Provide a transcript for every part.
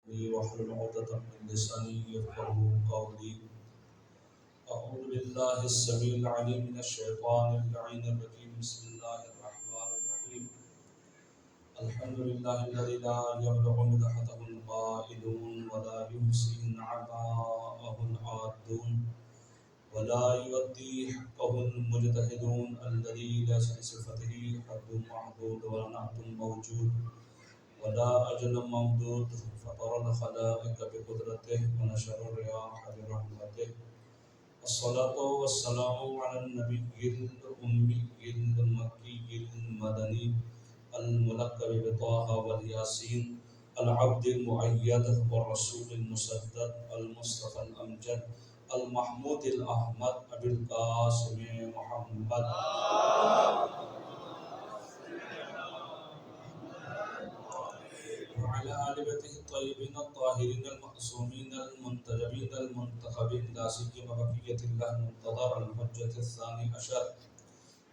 واحلل عقدة من لساني يفقهوا قولي. أعوذ بالله السميع العليم من الشيطان اللعين الرجيم. بسم الله الرحمن الرحيم. الحمد لله الذي لا يبلغ مدحته القائلون ولا يحصي نعماءه العادون ولا يؤدي حقه المجتهدون الذي ليس لصفته حد محدود ولا نعت موجود ولا أجل ممدود فطر الخلائق بقدرته ونشر الرياح برحمته. الصلاة والسلام على النبي الأمي المكي المدني الملقب بطه والياسين العبد المؤيد والرسول المسدد المصطفى الأمجد المحمود الأحمد أبي القاسم محمد وعلى آل بيته الطيبين الطاهرين المعصومين المنتجبين المنتخبين لا سيما بقية الله المنتظر الحجة الثاني عشر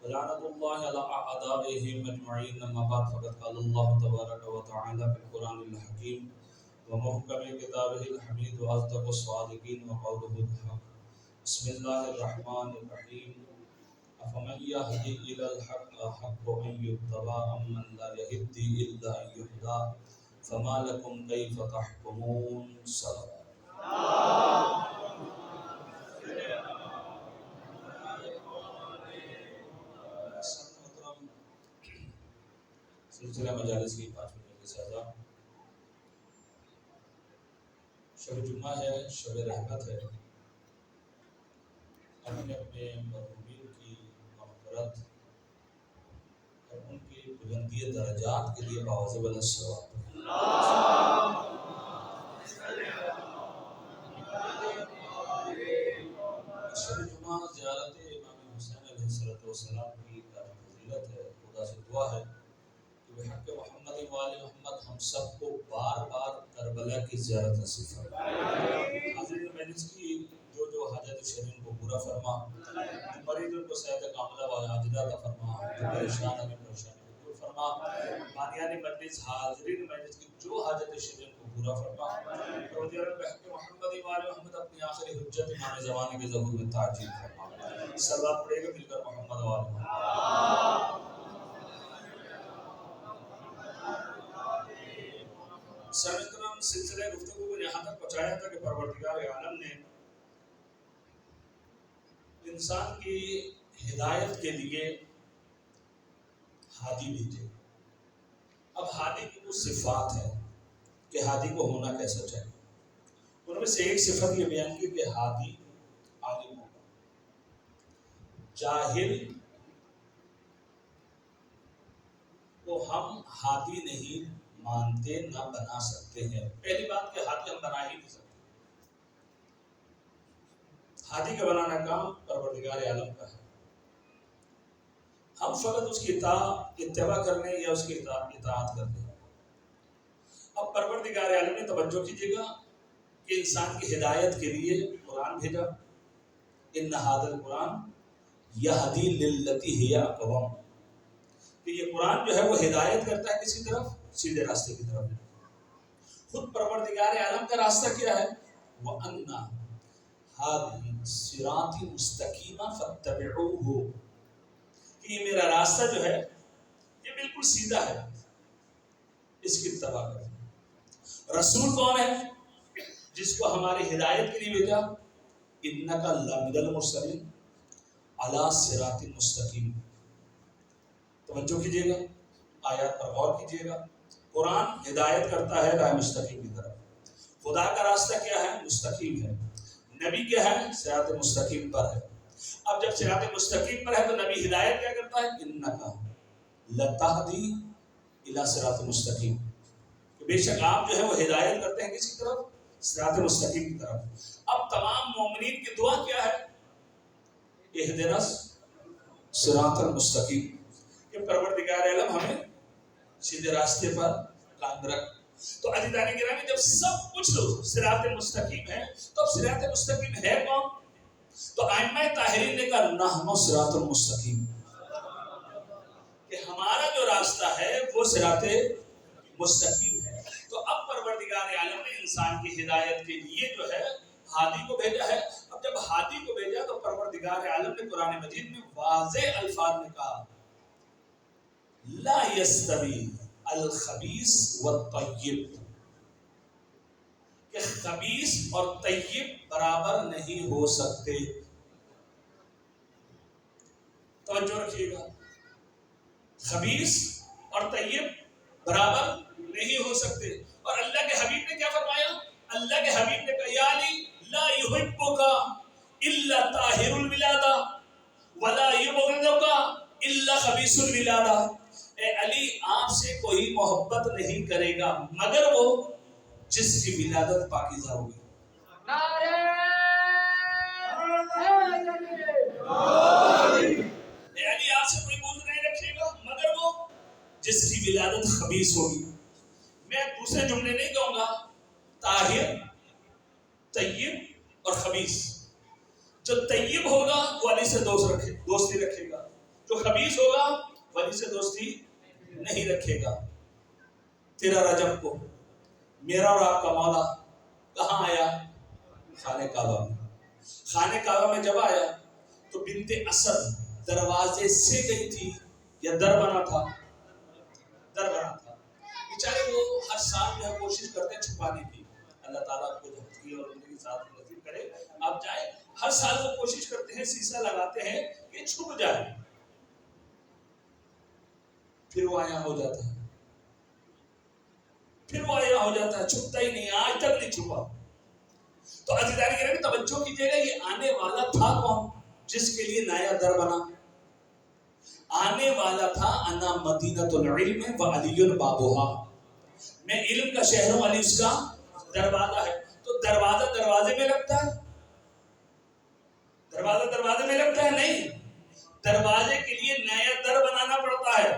ولعنة الله على أعدائهم أجمعين. أما بعد فقد قال الله تبارك وتعالى في القرآن الحكيم ومحكم كتابه الحميد وأصدق الصادقين وقوله الحق. بسم الله الرحمن الرحيم. أفمن يهدي إلى الحق أحق أن يتبع أمن لا يهدي إلا أن يهدى فما لكم كيف تحكمون. صدق محترم سلسلہ مجالس کی 5 مہینے کی سزا. شب جمعہ ہے، شب رحمت ہے. اپنے اپنے مرحومین کی مغفرت اور ان کی بلندی درجات کے لیے باوجہ بلند ثواب. شب جمعہ زیارت امام حسین علیہ السلام کی فضیلت ہے. خدا سے دعا ہے کہ بحق محمد وآل محمد ہم سب کو بار بار کربلا کی زیارت نصیب فرمائے. حاضرین مجلس کی جو حاجت شرین کو پورا فرما، مریضوں کو صحت کاملہ و عاجلہ عطا فرما، جو پریشان ہیں پریشانی کو دور فرما. بانیان مجلس حاضرین مجلس کی جو حاجت شرین کو پورا فرما. پروردگار بحق محمد وآل محمد اپنی آخری حجت امام زمانے کے ظہور میں تعجیل فرما. صلوات پڑھے گا مل کر محمد وآل محمد. سرکرم سلسلہ گفتگو کو یہاں تک پہنچایا تھا کہ پروردگار عالم نے انسان کی ہدایت کے لیے ہادی بھیجے. اب ہادی کی کچھ صفات ہیں کہ ہادی کو ہونا کیسا چاہیے. ان میں سے ایک صفت یہ بیان کی کہ ہادی عالم ہوگا. جاہل کو ہم ہادی نہیں مانتے نہ بنا سکتے ہیں. پہلی بات کہ ہادی ہم بنا ہی نہیں سکتے. ہادی کا بنانا کام پروردگار عالم کا ہے. ہم فقط اس کی اتباع کرنے یا اس کی اطاعت کرتے ہیں. اب پروردگار عالم نے توجہ کیجیے گا کہ انسان کی ہدایت کے لیے قرآن بھیجا. ان ھذا القرآن یہدی للتی ہی اقوم. کہ یہ قرآن جو ہے وہ ہدایت کرتا ہے کسی طرف؟ سیدھے راستے کی طرف. خود پروردگار عالم کا راستہ کیا ہے؟ وَأَنَّ هَذِهِ صِرَاطِ مُسْتَقِيمًا فَاتَّبِعُوهُ. کہ یہ میرا راستہ جو ہے یہ بالکل سیدھا ہے، اس کی اتباع کریں. رسول کون ہے؟ جس کو ہماری ہدایت کے لیے بھیجا. إِنَّكَ لَمِنَ الْمُرْسَلِينَ عَلَى صِرَاطٍ مُسْتَقِيمٍ. توجہ کیجیے گا، آیات پر غور کیجیے گا. قرآن ہدایت کرتا ہے راہ مستقیم کی طرف. خدا کا راستہ کیا ہے؟ مستقیم ہے. نبی کیا ہے؟ صراط مستقیم پر ہے. اب جب صراط مستقیم پر ہے تو نبی ہدایت کیا کرتا ہے؟ انک لتہدی الی صراط مستقیم. کہ بے شک آپ جو ہے وہ ہدایت کرتے ہیں کسی طرف؟ صراط مستقیم کی طرف. اب تمام مومنین کی دعا کیا ہے؟ اہدنا صراط المستقیم. کہ پروردگار عالم ہمیں سیدھے راستے پر قائم رکھ. تو عزیزان گرامی جب سب کچھ صراط مستقیم ہے تو اب صراط مستقیم ہے کون؟ تو ائمہ طاہرین نے کہا نحن صراط المستقیم. کہ ہمارا جو راستہ ہے وہ صراط مستقیم ہے. تو تو اب پروردگار عالم نے انسان کی ہدایت کے لیے جو ہے ہادی کو بھیجا ہے. اب جب ہادی کو بھیجا تو پروردگار عالم نے قرآن مجید میں واضح الفاظ میں کہا لا یستوی الخبیث والطیب، کہ خبیث اور طیب برابر نہیں ہو سکتے. توجہ رکھیے گا، خبیث اور طیب برابر نہیں ہو سکتے. اور اللہ کے حبیب نے کیا فرمایا؟ اللہ کے حبیب نے کہا یا علی لا یحبک الا طاہر الولادہ ولا یبغضک الا خبیث الولادہ. اے علی آپ سے کوئی محبت نہیں کرے گا مگر وہ جس کی ولادت پاکیزہ ہوگی. اے علی آپ سے کوئی بغض نہیں رکھے گا مگر وہ جس کی ولادت خبیث ہوگی. میں دوسرے جملے نہیں کہوں گا، طاہر، طیب اور خبیث. جو طیب ہوگا وہ علی سے دوستی رکھے گا، جو خبیث ہوگا وہ علی سے دوستی نہیں رکھے گا. 13 رجب کو میرا اور آپ کا مولا کہاں آیا؟ خانہ کعبہ میں. خانہ کعبہ میں جب آیا تو بنت اسد دروازے سے گئی تھی یا در بنا تھا؟ در بنا تھا. بیچارے وہ ہر سال جو ہے کوشش کرتے ہیں چھپانے کی. اللہ تعالیٰ کو جھٹکی اور زندگی ساتھ نصیب کرے. آپ جائیں، ہر سال وہ کوشش کرتے ہیں، شیشہ لگاتے ہیں کہ چھپ جائے، پھر وہ آیا ہو جاتا ہے، پھر وہ آیا ہو جاتا ہے، چھپتا ہی نہیں، آج تک نہیں چھپا. تو عزیزان گرامی توجہ کیجیے گا، یہ آنے والا تھا کون جس کے لیے نیا در بنا؟ آنے والا تھا انا مدینۃ العلم و علی بابھا، میں علم کا شہر ہوں، علی اس کا دروازہ ہے. تو دروازہ دروازے میں لگتا ہے؟ دروازہ دروازے میں لگتا ہے؟ نہیں، دروازے کے لیے نیا در بنانا پڑتا ہے.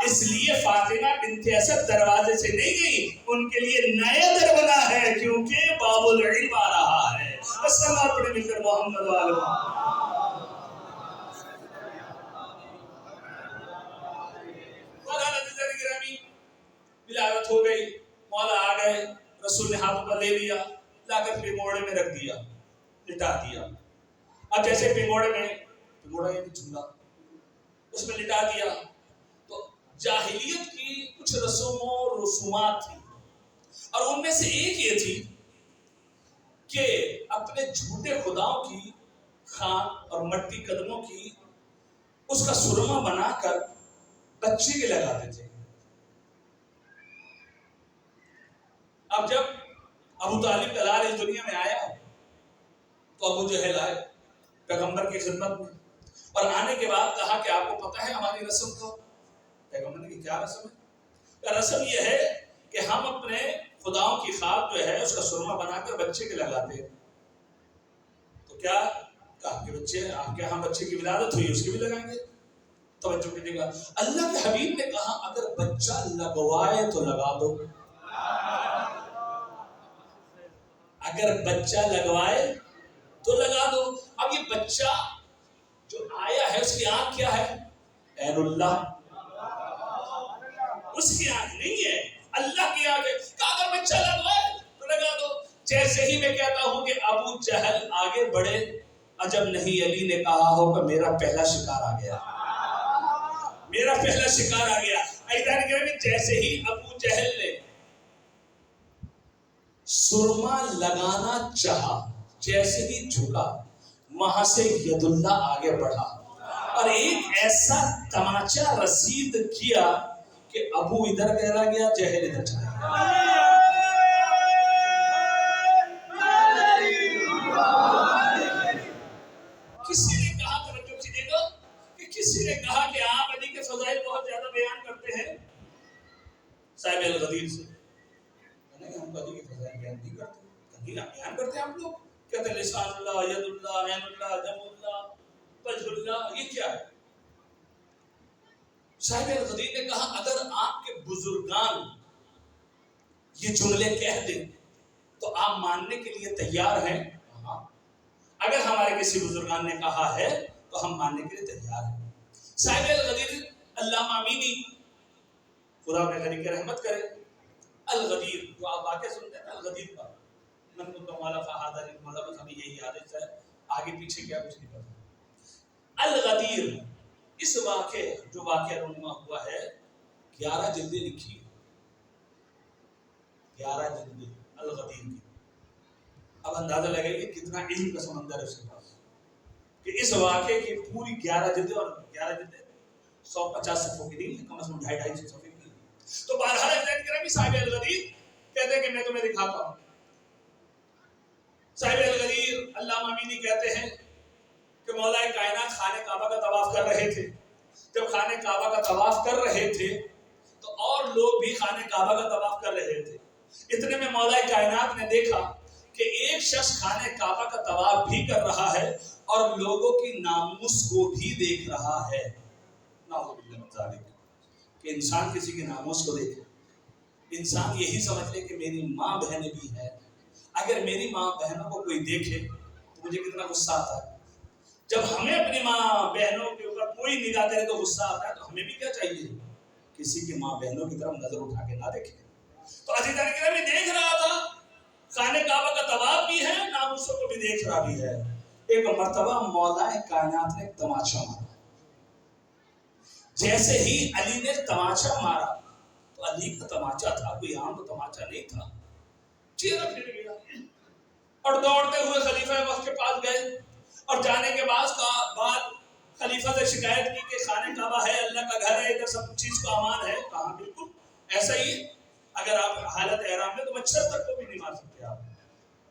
اس لیے فاطمہ بنت اسد دروازے سے نہیں گئی، ان کے لیے نیا در بنا ہے کیونکہ باب العلم آ رہا ہے. السلام علیکم محمد وعلیکم. ولادت ہو گئی، مولا آ گئے، رسول نے ہاتھوں پر لے لیا، لا کر پنگوڑے میں رکھ دیا، لٹا دیا. اب جیسے پنگوڑے میں، پنگوڑا یہ نہیں چنگا، اس میں لٹا دیا. تو جاہلیت کی کچھ رسوم و رسومات تھی، اور ان میں سے ایک یہ تھی کہ اپنے جھوٹے خداؤں کی خاک اور مٹی قدموں کی اس کا سرما بنا کر بچے کے لگاتے تھے. اب جب ابو طالب کا لال اس دنیا میں آیا تو ابو جہل آئے پیغمبر کی خدمت میں، اور آنے کے بعد کہا کہ آپ کو پتہ ہے ہماری رسم کا؟ پیغمبر نے کیا رسم ہے؟ رسم یہ ہے کہ ہم اپنے خداؤں کی خاک جو ہے اس کا سرما بنا کر بچے کے لگاتے ہیں. تو کیا آپ کے بچے، آپ کے یہاں بچے کی ولادت ہوئی، اس کے بھی لگائیں گے؟ توجہ کیجیے گا، اللہ کے حبیب نے کہا اگر بچہ لگوائے تو لگا دو، اگر بچہ لگوائے تو لگا دو. اب یہ بچہ جو آیا ہے اس کی آنکھ کیا ہے؟ عین اللہ. اس کی آنکھ نہیں ہے، اللہ کی آنکھ ہے. کہ اگر بچہ لگوائے تو لگا دو. جیسے ہی میں کہتا ہوں کہ ابو جہل آگے بڑھے، عجب نہیں علی نے کہا ہو کہ میرا پہلا شکار آ گیا، میرا پہلا شکار آ گیا. جیسے ہی ابو جہل نے سرما لگانا چاہا، جیسے ہی جھکا وہاں سے ید اللہ آگے بڑھا اور ایک ایسا تماچا رسید کیا کہ ابو ادھر گہرا گیا، جہل ادھر چلا گیا. کسی نے کہا، توجہ کیجیے گا، کہ کسی نے کہا کہ آپ علی کے فضائل بہت زیادہ بیان کرتے ہیں صاحب الغدیر سے. نہیں، ہم علی کے فضائل بیان نہیں کرتے، بیان کرتے ہیں آپ لوگ. کہتے ہیں لسان اللہ، ید اللہ، عین اللہ، جم اللہ، وجہ اللہ. یہ کیا ہے؟ صاحب الغدیر نے کہا اگر آپ کے بزرگان یہ جملے کہہ دیں تو آپ ماننے کے لیے تیار ہیں؟ اگر ہمارے کسی بزرگان نے کہا ہے تو ہم ماننے کے لیے تیار ہیں. صاحب الغدیر علامہ امینی خدا اپنے غنی کی رحمت کرے. الغدیر جو آپ واقعہ سنتے ہیں نا الغدیر کا، من کو تو مولا فہادہ جی مولا بس ہمیں یہی یاد ہے، آگے پیچھے کیا کچھ نہیں پتا. الغدیر اس واقعے جو واقعہ رونما ہوا ہے 11 جلدیں لکھی، 11 جلدیں الغدیر کی. اب اندازہ لگے کہ کتنا علم کا سمندر ہے اس کے پاس کہ اس واقعے کی پوری 11 جلدیں، اور 11 جلدیں 150 صفحوں کی نہیں، کم از کم 250 صفحے کی. تو بہرحال صاحب الغدیر کہتے ہیں کہ میں تمہیں دکھاتا ہوں. صاحب الغدیر علامہ امینی کہتے ہیں کہ مولا کائنات خانہ کعبہ کا طواف کر رہے تھے. جب خانہ کعبہ کا طواف کر رہے تھے تو اور لوگ بھی خانہ کعبہ کا طواف کر رہے تھے. اتنے میں مولا کائنات نے دیکھا کہ ایک شخص خانہ کعبہ کا طواف بھی کر رہا ہے اور لوگوں کی ناموس کو بھی دیکھ رہا ہے. نعوذ باللہ من ذالک، کہ انسان کسی کی ناموس کو دیکھے. انسان یہی سمجھ لے کہ میری ماں بہنیں بھی ہیں، اگر میری ماں بہنوں کو کوئی دیکھے تو مجھے کتنا غصہ آتا ہے. جب ہمیں اپنی ماں بہنوں کے اوپر کوئی نگاہ کرے تو غصہ آتا ہے، تو ہمیں بھی کیا چاہیے؟ کسی کی ماں بہنوں کی طرف نظر اٹھا کے نہ دیکھیں. تو عزیزان کرام دیکھ رہا تھا، خانہ کعبہ کا طواف بھی ہے، ناموسوں کو بھی دیکھ رہا بھی ہے. ایک مرتبہ مولا کائنات نے تماشا مارا. جیسے ہی علی نے تماشا مارا تو علی کا تماچا تھا، کوئی عام تو تماچا نہیں تھا، چہرہ پھر گیا اور دوڑتے ہوئے خلیفہ وقت کے پاس گئے. اور جانے کے بعد خلیفہ سے شکایت کی کہ خانہ کعبہ ہے، اللہ کا گھر ہے، ادھر سب چیز کو امان ہے. کہا بالکل ایسا ہی، اگر آپ حالت احرام میں تو مچھر تک کو بھی نہیں مار سکتے، آپ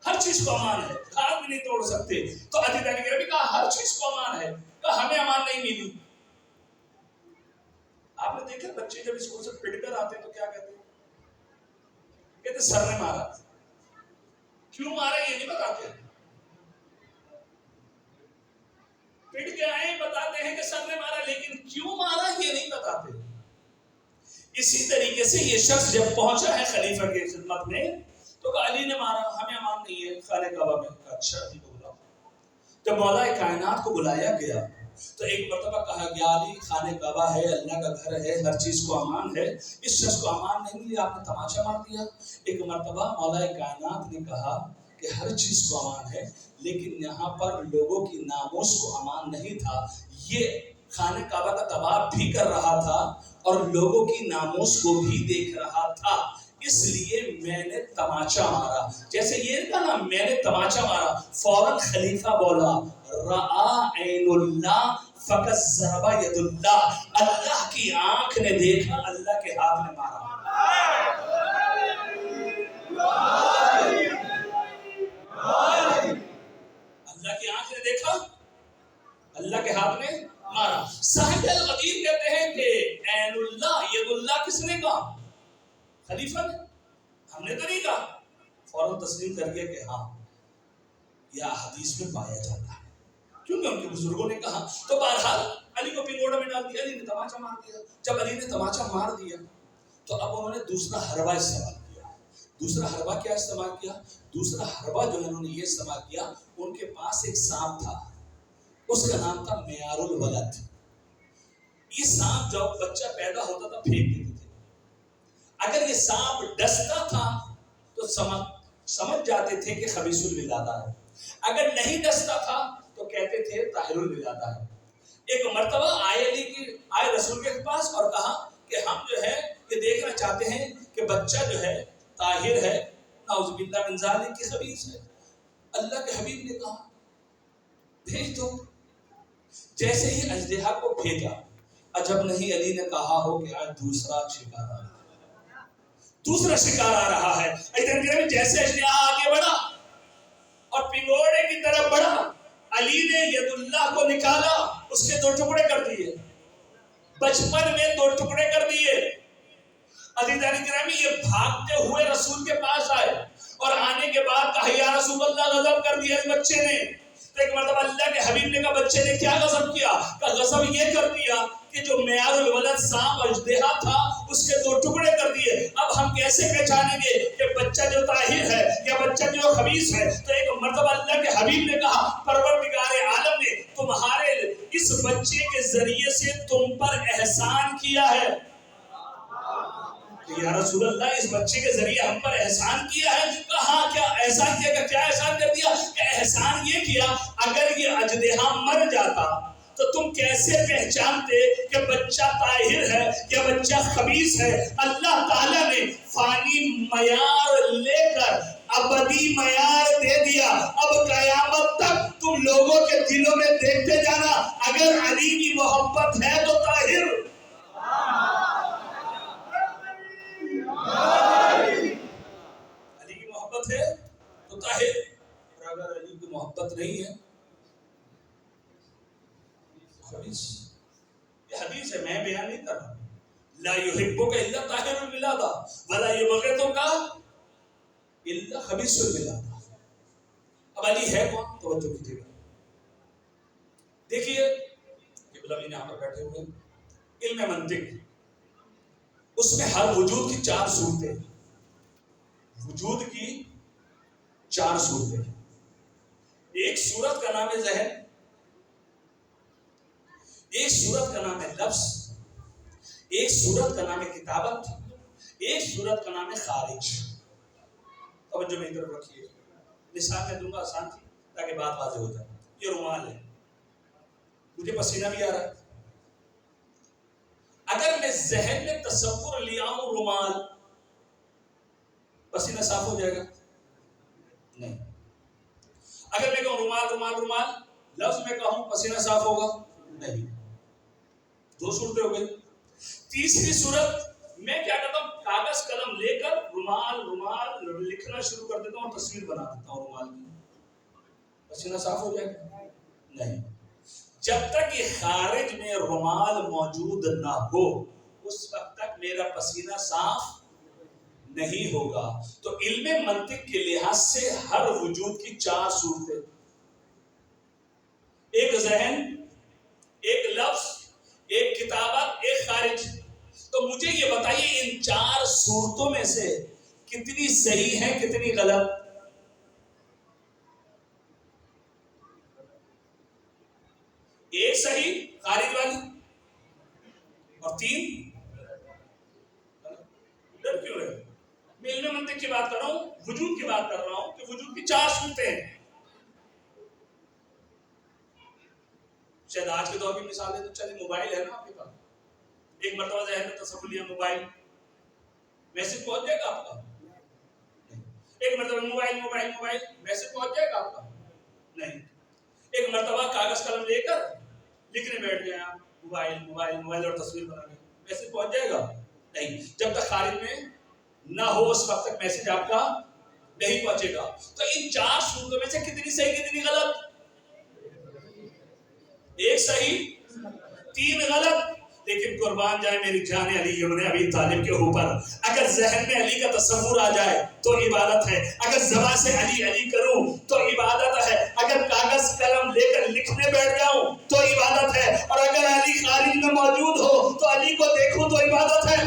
ہر چیز کو امان ہے، ہاتھ بھی نہیں توڑ سکتے. تو علی نے بھی کہا ہر چیز کو امان ہے، کہا ہمیں امان نہیں ملی. آپ نے دیکھا بچے جب اسکول سے پڑھ کر آتے ہیں تو کیا کہتے ہیں؟ کہتے سر نے مارا. کیوں مارا یہ نہیں بتاتے، پڑھ کے آئے بتاتے ہیں کہ سر نے مارا، لیکن کیوں مارا یہ نہیں بتاتے. اسی طریقے سے یہ شخص جب پہنچا ہے خلیفہ کی خدمت میں تو کہا علی نے مارا، ہمیں امان نہیں ہے خانہ کعبہ میں. اچھا علی کو بلاؤ. جب مولا کائنات کو بلایا گیا تو ایک مرتبہ کہا گیا علی خانہ کعبہ ہے، اللہ کا گھر ہے، ہر چیز کو امان ہے، اس شخص کو امان نہیں ملی، آپ نے تماشا مار دیا. ایک مرتبہ مولا کائنات نے کہا کہ ہر چیز کو امان ہے، لیکن یہاں پر لوگوں کی ناموس کو امان نہیں تھا. یہ خانہ کعبہ کا طواف بھی کر رہا تھا اور لوگوں کی ناموس کو بھی دیکھ رہا تھا، اس لیے میں نے تماچا مارا. جیسے یہ کہا نا میں نے تماچا مارا، فوراً خلیفہ بولا رآ عین اللہ فکذب ید اللہ، اللہ کی آنکھ نے دیکھا، اللہ کے ہاتھ نے مارا. اللہ کی آنکھ نے دیکھا، اللہ کے ہاتھ نے مارا. صاحب الغدیر کہتے ہیں کہ عین اللہ ید اللہ کس نے کہا؟ خلیفہ نے. ہم نے تو نہیں کہا. فوراً تسلیم کر گیا کہ ہاں یہ حدیث میں پایا جاتا ہے، کیونکہ ان کے بزرگوں نے کہا. تو بہرحال علی کو پنگوڑا میں ڈال دیا، علی نے تماچا مار دیا. جب علی نے تماچا مار دیا تو اب انہوں نے دوسرا حربہ استعمال کیا. دوسرا حربہ کیا استعمال کیا؟ دوسرا حربہ جو انہوں نے یہ استعمال کیا، ان کے پاس ایک سانپ تھا، اس کا نام تھا معیار الولد. یہ سانپ جب بچہ پیدا ہوتا تھا پھینک دیتے تھے. اگر یہ سانپ ڈستا تھا تو سمجھ جاتے تھے کہ خبیث الولادہ ہے، اگر نہیں ڈستا تھا تو کہتے تھے طاہر الولادہ ہے. ایک مرتبہ آئے رسول کے پاس اور کہا کہ ہم جو ہے یہ دیکھنا چاہتے ہیں کہ بچہ جو ہے طاہر ہے، نعوذ باللہ من ذالک کی خبیث ہے. اللہ کے حبیب نے کہا بھیج دو. جیسے ہی اژدہا کو بھیجا، عجب نہیں علی نے کہا ہو کہ آج دوسرا شکار آ رہا ہے. جیسے اژدہا آگے بڑھا اور پنگوڑے کی طرف بڑھا، علی نے ید اللہ کو نکالا، اس کے 2 ٹکڑے کر دیے، بچپن میں 2 ٹکڑے کر دیے. عزیزان گرامی یہ بھاگتے ہوئے رسول کے پاس آئے اور آنے کے بعد کہا یا رسول اللہ غضب کر دیا اس بچے نے. تو ایک مرتبہ اللہ کے حبیب نے کہا بچے نے کیا غضب کیا؟ کہ غضب یہ کر دیا کہ جو معیار الولد سانپ اژدہا تھا اس کے 2 ٹکڑے کر دیے. اب ہم کیسے پہچانیں گے کہ بچہ جو طاہر ہے یا بچہ جو خبیث ہے؟ تو ایک مرتبہ اللہ کے حبیب نے کہا پروردگار عالم نے تمہارے اس بچے کے ذریعے سے تم پر احسان کیا ہے. کہ یا رسول اللہ اس بچے کے ذریعے ہم پر احسان کیا ہے. کہا ہاں کیا احسان کیا؟ کہ کیا احسان کر دیا؟ کہ احسان یہ کیا اگر یہ اژدہا مر جاتا تو تم کیسے پہچانتے کہ بچہ طاہر ہے یا بچہ خبیث ہے؟ اللہ تعالیٰ نے فانی معیار لے کر ابدی معیار دے دیا. اب قیامت تک تم لوگوں کے دلوں میں دیکھتے جانا اگر علی کی محبت ہے تو طاہر، علی کی محبت ہے تو طاہر، اور اگر علی کی محبت نہیں ہے خبیث. یہ حدیث ہے، میں بیان نہیں کر رہا. لا یحبک الا طاہر الولادہ ولا یبغضک الا خبیث الولادہ. اب علی ہے کون؟ توجہ کیجیے گا. دیکھیے ابن یہاں پر بیٹھے ہوئے علم منطق، اس میں ہر وجود کی 4 صورتیں، وجود کی 4 صورتیں. ایک صورت کا نام ہے ذہن، ایک صورت کا نام ہے لفظ، ایک صورت کا نام ہے کتابت، ایک صورت کا نام ہے خارج. توجہ میری طرف رکھیے. مثال میں دوں گا آسان تھی تاکہ بات واضح ہو جائے. یہ رومال ہے، مجھے پسینہ بھی آ رہا ہے. اگر میں ذہن میں تصور لیا ہوں رومال، پسینہ صاف ہو جائے گا؟ نہیں. اگر میں کہوں رومال رومال رومال، لفظ میں کہوں پسینہ صاف ہوگا؟ نہیں. 2 صورتیں ہو گئی. تیسری صورت، میں کیا کرتا ہوں کاغذ قلم لے کر رومال رومال لکھنا شروع کر دیتا ہوں اور تصویر بنا دیتا ہوں رومال کی، پسینہ صاف ہو جائے گا؟ نہیں. جب تک یہ خارج میں رومال موجود نہ ہو اس وقت تک میرا پسینہ صاف نہیں ہوگا. تو علم منطق کے لحاظ سے ہر وجود کی 4 صورتیں، ایک ذہن، ایک لفظ، ایک کتابت، ایک خارج. تو مجھے یہ بتائیے ان 4 صورتوں میں سے کتنی صحیح ہیں کتنی غلط؟ ایک صحیح خارج والی اور 3 ڈر کیوں ہے؟ میں علم منطق کی بات کر رہا ہوں، وجود کی بات کر رہا ہوں کہ وجود کی 4 صورتیں ہیں. شاید آج کے دور کی مثال ہے تو چلیے موبائل ہے نا آپ کے پاس. ایک مرتبہ ذہن میں تصور لیا موبائل، میسج پہنچ جائے گا آپ کا؟ ایک مرتبہ موبائل موبائل موبائل، میسج پہنچ جائے گا آپ کا؟ نہیں. ایک مرتبہ کاغذ قلم لے کر لکھنے بیٹھ گئے آپ، موبائل موبائل موبائل اور تصویر بنانے، میسج پہنچ جائے گا؟ نہیں. جب تک خارج میں نہ ہو اس وقت تک میسج آپ کا نہیں پہنچے گا. تو ان 4 صورتوں میں سے کتنی صحیح کتنی غلط؟ ایک صحیح 3 غلط. لیکن قربان جائے میری جان علی ابن ابی طالب کے اوپر، اگر ذہن میں علی کا تصور آ جائے تو عبادت ہے، اگر زبان سے علی علی کروں تو عبادت ہے، اگر کاغذ قلم لے کر لکھنے بیٹھ جاؤں تو عبادت ہے، اور اگر علی خارج میں موجود ہو تو علی کو دیکھوں تو عبادت ہے.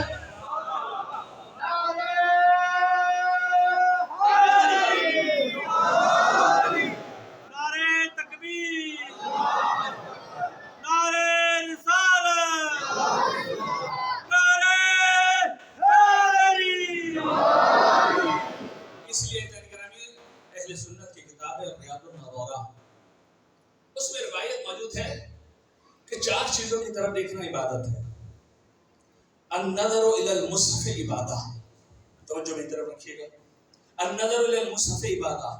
اس میں روایت موجود ہے کہ 4 چیزوں کی طرف دیکھنا عبادت ہے. النظر الى المصحف عبادہ، توجہ میری طرف رکھیے گا. النظر الى المصحف عبادہ،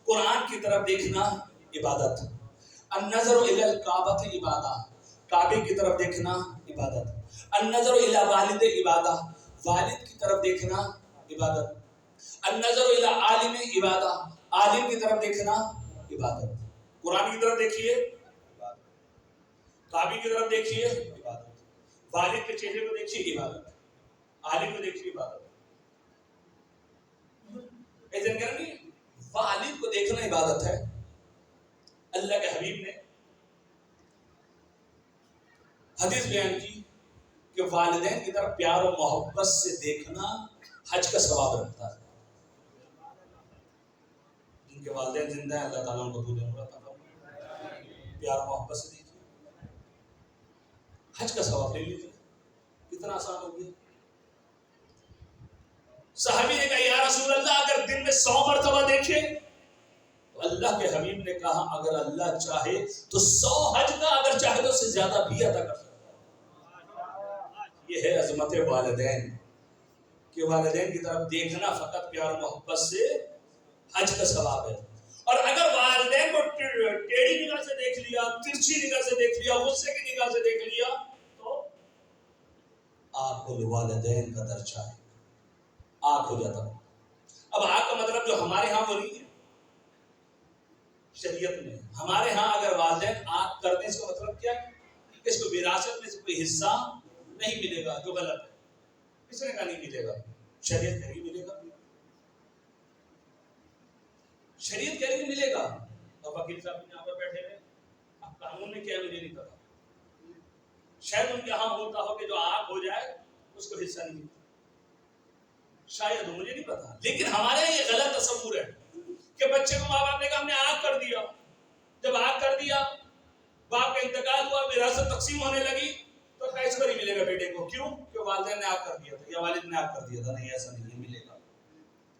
قرآن کی طرف دیکھنا عبادت. النظر الى الکعبۃ عبادہ، کعبے کی طرف دیکھنا عبادت. النظر الى والد عبادہ، والد کی طرف دیکھنا عبادت. النظر الى عالم عبادہ، عالم کی طرف دیکھنا عبادت. قرآن کی طرف دیکھیے عبادت، کعبے کی طرف دیکھیے عبادت، والد کے چہرے کو دیکھیے عبادت، عالم کو دیکھیے عبادت. والد کو دیکھنا عبادت ہے. اللہ کے حبیب نے حدیث بیان کی کہ والدین کی طرف پیار و محبت سے دیکھنا حج کا ثواب رکھتا ہے. جن کے والدین زندہ ہیں اللہ تعالیٰ ان کو طول عمر عطا فرمائے. پیار و محبت سے دیکھیے، حج کا ثواب لے لیجیے. کتنا آسان ہو گیا. صحابی نے کہا یا رسول اللہ اگر دن میں 100 مرتبہ دیکھے، تو اللہ کے حبیب نے کہا اگر اللہ چاہے تو 100 حج کا، اگر چاہے تو اس سے زیادہ بھی عطا کر سکتا ہے۔ یہ ہے عظمت والدین کہ والدین کی طرف دیکھنا فقط پیار و محبت سے حج کا ثواب ہے۔ اور اگر والدین کو ٹیڑھی نگاہ سے دیکھ لیا، ترچھی نگاہ سے دیکھ لیا، غصے کی نگاہ سے دیکھ لیا، تو آنکھ الوالدین کا درجہ ہے، آنکھ ہو جاتا ہے۔ اب آنکھ کا مطلب جو ہمارے ہاں وہ نہیں ہے، شریعت میں ہمارے ہاں اگر والدین آنکھ کر دیں اس کا مطلب کیا ہے کہ اس کو وراثت میں سے کوئی حصہ نہیں ملے گا، جو غلط ہے۔ کس نے کہا نہیں ملے گا؟ شریعت کہیں ملے گا، شریعت کہہ رہی ملے گا۔ اور وکیل صاحب یہاں پر بیٹھے ہوئے، اب قانون میں کیا ہے مجھے نہیں پتا، شاید ان کے یہاں ہوتا ہو کہ جو آگ ہو جائے اس کو حصہ نہیں ملتا، شاید مجھے نہیں پتا۔ لیکن ہمارے یہاں یہ غلط تصور ہے کہ بچے کو ماں باپ نے کہا ہم نے آگ کر دیا، جب آگ کر دیا باپ کا انتقال ہوا، وراثت تقسیم ہونے لگی، تو کیسے نہیں ملے گا بیٹے کو؟ کیوں کہ والدین نے آگ کر دیا تھا یا والد نے آگ کر دیا تھا؟ نہیں، ایسا نہیں ملے گا،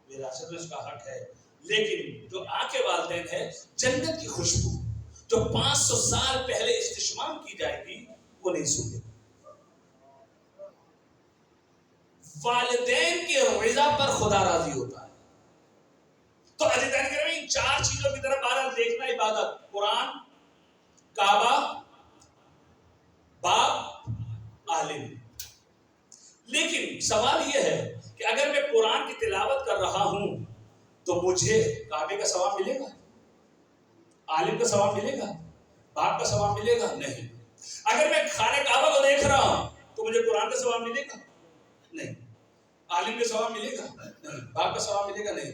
وراثت میں اس کا حق ہے۔ لیکن جو آگ کے والدین ہے، جنت کی خوشبو جو 500 سال پہلے استشمام کی جائے گی وہ نہیں سنگے۔ والدین کی رضا پر خدا راضی ہوتا ہے۔ تو عزیزان کرام ان 4 چیزوں کی طرف بہرحال دیکھنا، عبادت، قرآن، کعبہ، باپ، عالم۔ لیکن سوال یہ ہے کہ اگر میں قرآن کی تلاوت کر رہا ہوں تو مجھے کعبے کا ثواب ملے گا، عالم کا ثواب ملے گا، باپ کا ثواب ملے گا؟ نہیں۔ اگر میں خانہ کعبہ کو دیکھ رہا ہوں تو مجھے قرآن کا ثواب ملے گا؟ نہیں۔ عالم کا ثواب ملے گا؟ نہیں۔ باپ کا ثواب ملے گا؟ نہیں۔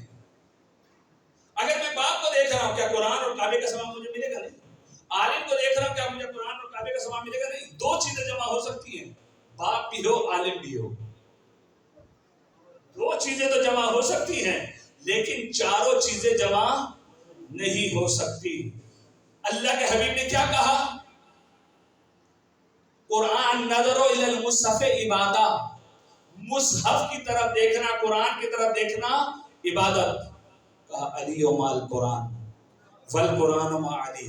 اگر میں باپ کو دیکھ رہا ہوں کیا قرآن اور کعبے کا ثواب مجھے ملے گا؟ نہیں۔ عالم کو دیکھ رہا ہوں کیا مجھے قرآن اور کعبے کا ثواب ملے گا؟ نہیں۔ 2 چیزیں جمع ہو سکتی ہیں، باپ بھی ہو عالم بھی ہو، 2 چیزیں تو جمع ہو سکتی ہیں، لیکن 4 چیزیں جمع نہیں ہو سکتی۔ اللہ کے حبیب نے کیا کہا؟ قرآن نظر الی المصحف عبادہ، مصحف کی طرف دیکھنا، قرآن کی طرف دیکھنا عبادت۔ کہا علی مع القرآن والقرآن مع علی،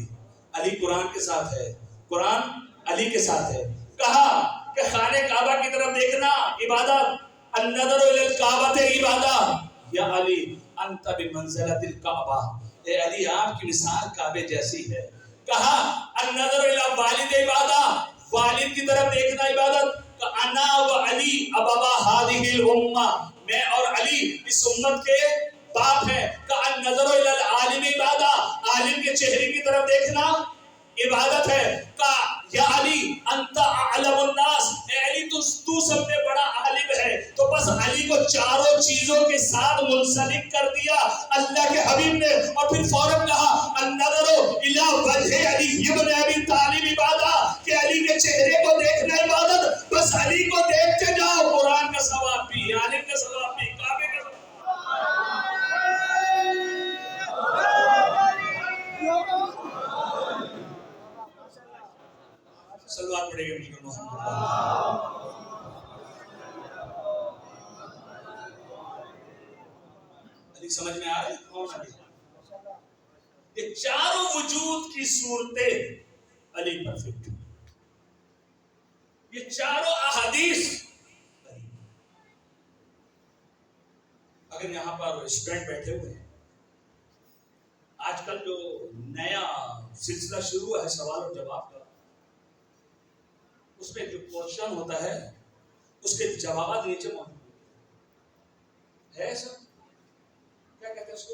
علی قرآن کے ساتھ ہے، قرآن علی کے ساتھ ہے۔ کہا کہ خانہ کعبہ کی طرف دیکھنا عبادت، النظر الی الکعبۃ عبادہ، یا علی انت بمنزلۃ الکعبہ، اے علی آپ کی مثال کعبے جیسی ہے۔ کہا النظر الی والد عبادہ، والد کی طرف دیکھنا عبادت، کہ انا و علی ابوا هذه الامہ، میں اور علی اس امت کے باپ ہیں۔ کہ النظر الی العالم عبادہ، عالم کے چہرے کی طرف دیکھنا عبادت ہے۔ کہ یا علی انت اعلم الناس، اے علی تو سب سے بڑا عالم ہے۔ تو بس علی کو 4 چیزوں کے ساتھ منسلک کر دیا اللہ کے حبیب نے، اور پھر فوراً کہا النظر الی وجہ علی ابن ابی طالب عبادہ، کہ علی کے چہرے کو دیکھنا عبادت۔ بس علی کو دیکھتے جاؤ، قرآن کا ثواب بھی، عالم کا ثواب بھی، کعبے کا ثواب۔ صلوات پڑھے گا میرے محمد۔ علی سمجھ میں آ رہی ہے کون علی؟ یہ 4 وجود کی صورتیں علی پرفیکٹ، یہ 4 احادیث۔ اگر یہاں پر اسٹوڈنٹ بیٹھے ہوئے ہیں، آج کل جو نیا سلسلہ شروع ہے سوال اور جواب کا، اس میں جو کوشچن ہوتا ہے اس کے جوابات نیچے موجود ہے سر، کیا کہتے ہیں اس کو؟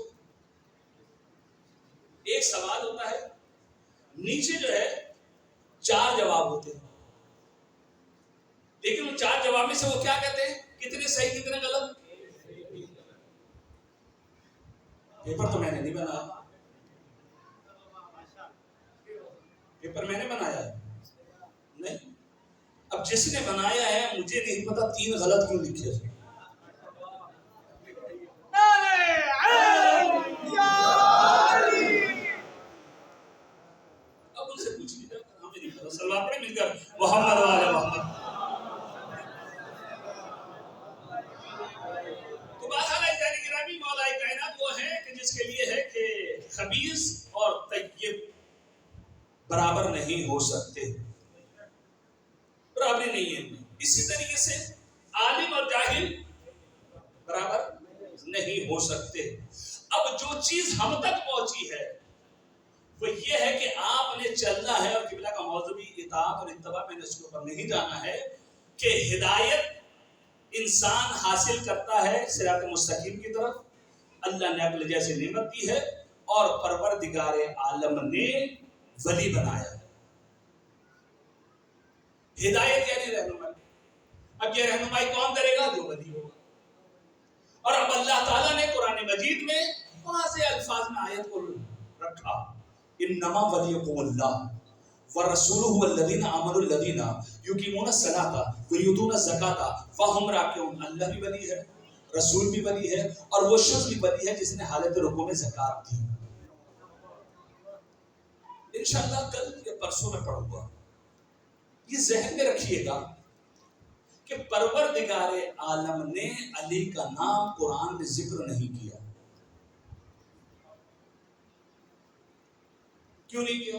ایک سوال ہوتا ہے، نیچے جو ہے 4 جواب ہوتے ہیں، لیکن وہ 4 جواب میں سے وہ کیا کہتے ہیں؟ کتنے صحیح کتنے غلط؟ پیپر تو میں نے نہیں بنایا، پیپر میں نے بنایا ہے نہیں۔ اب جس نے بنایا ہے مجھے نہیں پتا 3 غلط کیوں لکھے ہیں۔ اب ان سے پوچھ لیجیے، ہمیں نہیں پتا، صلوات پڑھیں مل کر محمد و آل محمد۔ تو چیز کے لیے ہے کہ خبیث اور طیب برابر نہیں ہو سکتے، برابری نہیں ہے. اسی طریقے سے عالم اور جاہل برابر نہیں ہو سکتے. اب جو چیز ہم تک پہنچی ہے وہ یہ ہے کہ آپ نے چلنا ہے، اور قبلہ کا موضوع بھی اطاعت اور اتباع، میں نے اس کے اوپر نہیں جانا ہے کہ ہدایت انسان حاصل کرتا ہے صراط مستقیم کی طرف. اللہ نے عقل جیسے نعمت دی ہے اور پروردگار عالم نے ولی بنایا ہے. ہدایت یعنی رہنمائی. اب یہ رہنمائی کون کرے گا؟ جو ولی ہوگا. اور اب اللہ تعالیٰ نے قرآن مجید میں وہاں سے الفاظ میں آیت کو رکھا، انما ولیکم اللہ ورسولہ والذین آمنوا الذین یقیمون الصلاۃ ویؤتون الزکاۃ وہم راکعون. اللہ بھی ولی ہے، رسول بھی ولی ہے، اور وہ شخص بھی ولی ہے جس نے حالت رکوع میں زکات دی. انشاءاللہ کل یا پرسوں میں پڑھوں گا. یہ ذہن میں رکھیے گا کہ پروردگار عالم نے علی کا نام قرآن میں ذکر نہیں کیا. کیوں نہیں کیا؟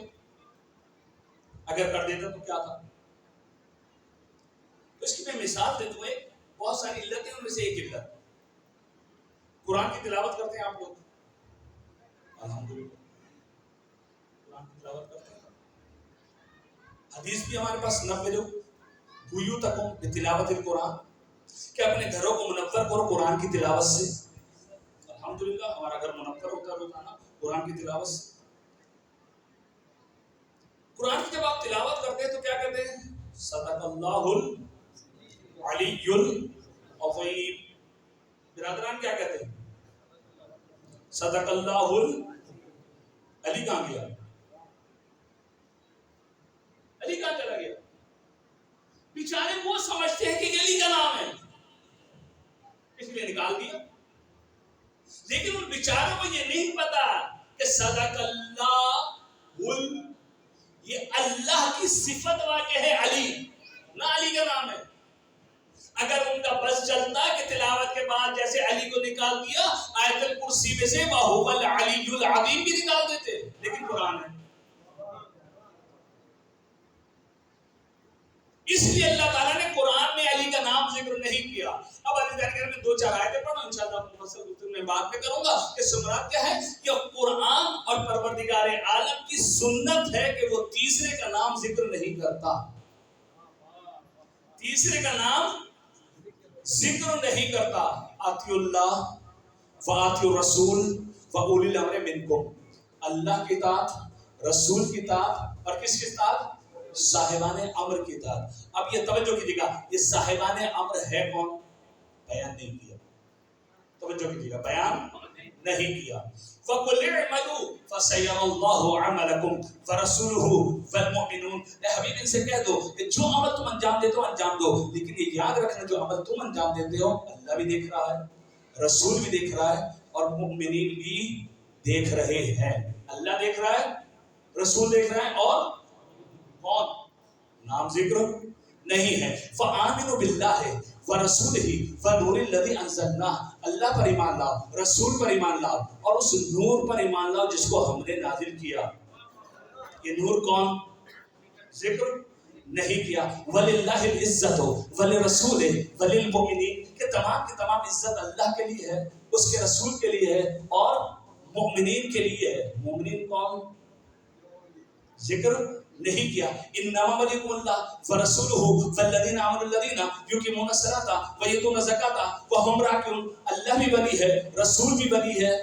اگر کر دیتا تو کیا تھا؟ اس کی میں مثال دیتا ہوں. بہت ساری علتیں ان میں سے ایک علت، قرآن کی تلاوت کرتے ہیں آپ لوگ؟ الحمدللہ قرآن کی تلاوت کرتے ہیں. حدیث بھی ہمارے پاس نقل بیوتکم بتلاوت القرآن، کہ اپنے گھروں کو منور کرو قرآن کی تلاوت سے. الحمدللہ ہمارا گھر منور ہوتا ہے روزانہ قرآن کی تلاوت سے. قرآن کی جب آپ تلاوت کرتے ہیں تو کیا کہتے ہیں؟ صدق اللہ العلی العظیم. برادران کیا کہتے ہیں؟ صدق اللہ علی. کہاں گیا علی؟ کہاں چلا گیا؟ بیچارے وہ سمجھتے ہیں کہ علی کا نام ہے اس لیے نکال دیا. لیکن ان بیچاروں کو یہ نہیں پتا کہ صدق اللہ یہ اللہ کی صفت واقع ہے، علی نہ علی کا نام ہے. اگر ان کا بس چلتا کہ تلاوت کے بعد جیسے علی کو نکال دیا آیت الکرسی میں سے وَهُوَ الْعَلِيُّ الْعَظِيمُ بھی نکال دیتے، لیکن قرآن ہے. اس لیے اللہ تعالیٰ نے قرآن میں علی کا نام ذکر نہیں کیا. اب علی جانکر میں دو چار آیتیں پڑھا، انشاءاللہ مفصل گفتگو میں بات میں کروں گا کہ سمرات کیا ہے. یہ قرآن اور پروردگار عالم کی سنت ہے کہ وہ تیسرے کا نام ذکر نہیں کرتا، تیسرے کا نام ذکر نہیں کرتا. آتی اللہ وآتی الرسول وأولی الامر منکم. اللہ کی اطاعت، رسول کی اطاعت، اور کس کی اطاعت؟ صاحبان امر کی اطاعت. اب یہ توجہ کیجیے گا، یہ صاحبان امر ہے کون؟ بیان نہیں کیا. توجہ کیجیے گا، بیان نہیں کیا. فَقُلْ اعْمَلُوا فَسَيَرَى اللَّهُ عَمَلَكُمْ وَرَسُولُهُ وَالْمُؤْمِنُونَ. اے حبیب ان سے کہہ دو کہ جو عمل تم انجام دیتے ہو انجام دو، لیکن یہ یاد رکھنا جو عمل تم انجام دیتے ہو اللہ بھی دیکھ رہا ہے، رسول بھی دیکھ رہا ہے، اور مؤمنین بھی دیکھ رہے ہیں. اللہ دیکھ رہا ہے، رسول دیکھ رہا ہے، اور کون؟ نام ذکر نہیں ہے. فآمنوا باللہ ورسولہ ونور الذی انزلنا. اللہ پر ایمان لاؤ، رسول پر ایمان لاؤ، اور اس نور پر ایمان لاؤ جس کو ہم نے نازل کیا. یہ نور کون؟ ذکر نہیں کیا. وللہ العزت ولرسولہ وللمؤمنین. کہ تمام کی تمام عزت اللہ کے لیے ہے، اس کے رسول کے لیے ہے، اور مؤمنین کے لیے ہے. مومنین کون؟ ذکر نہیں کیا. انما ولیکم اللہ ورسولہ والذین آمنوا الذین یقیمون الصلاۃ ویؤتون الزکاۃ وہم راکعون. اللہ بھی ولی ہے، رسول بھی ولی ہے.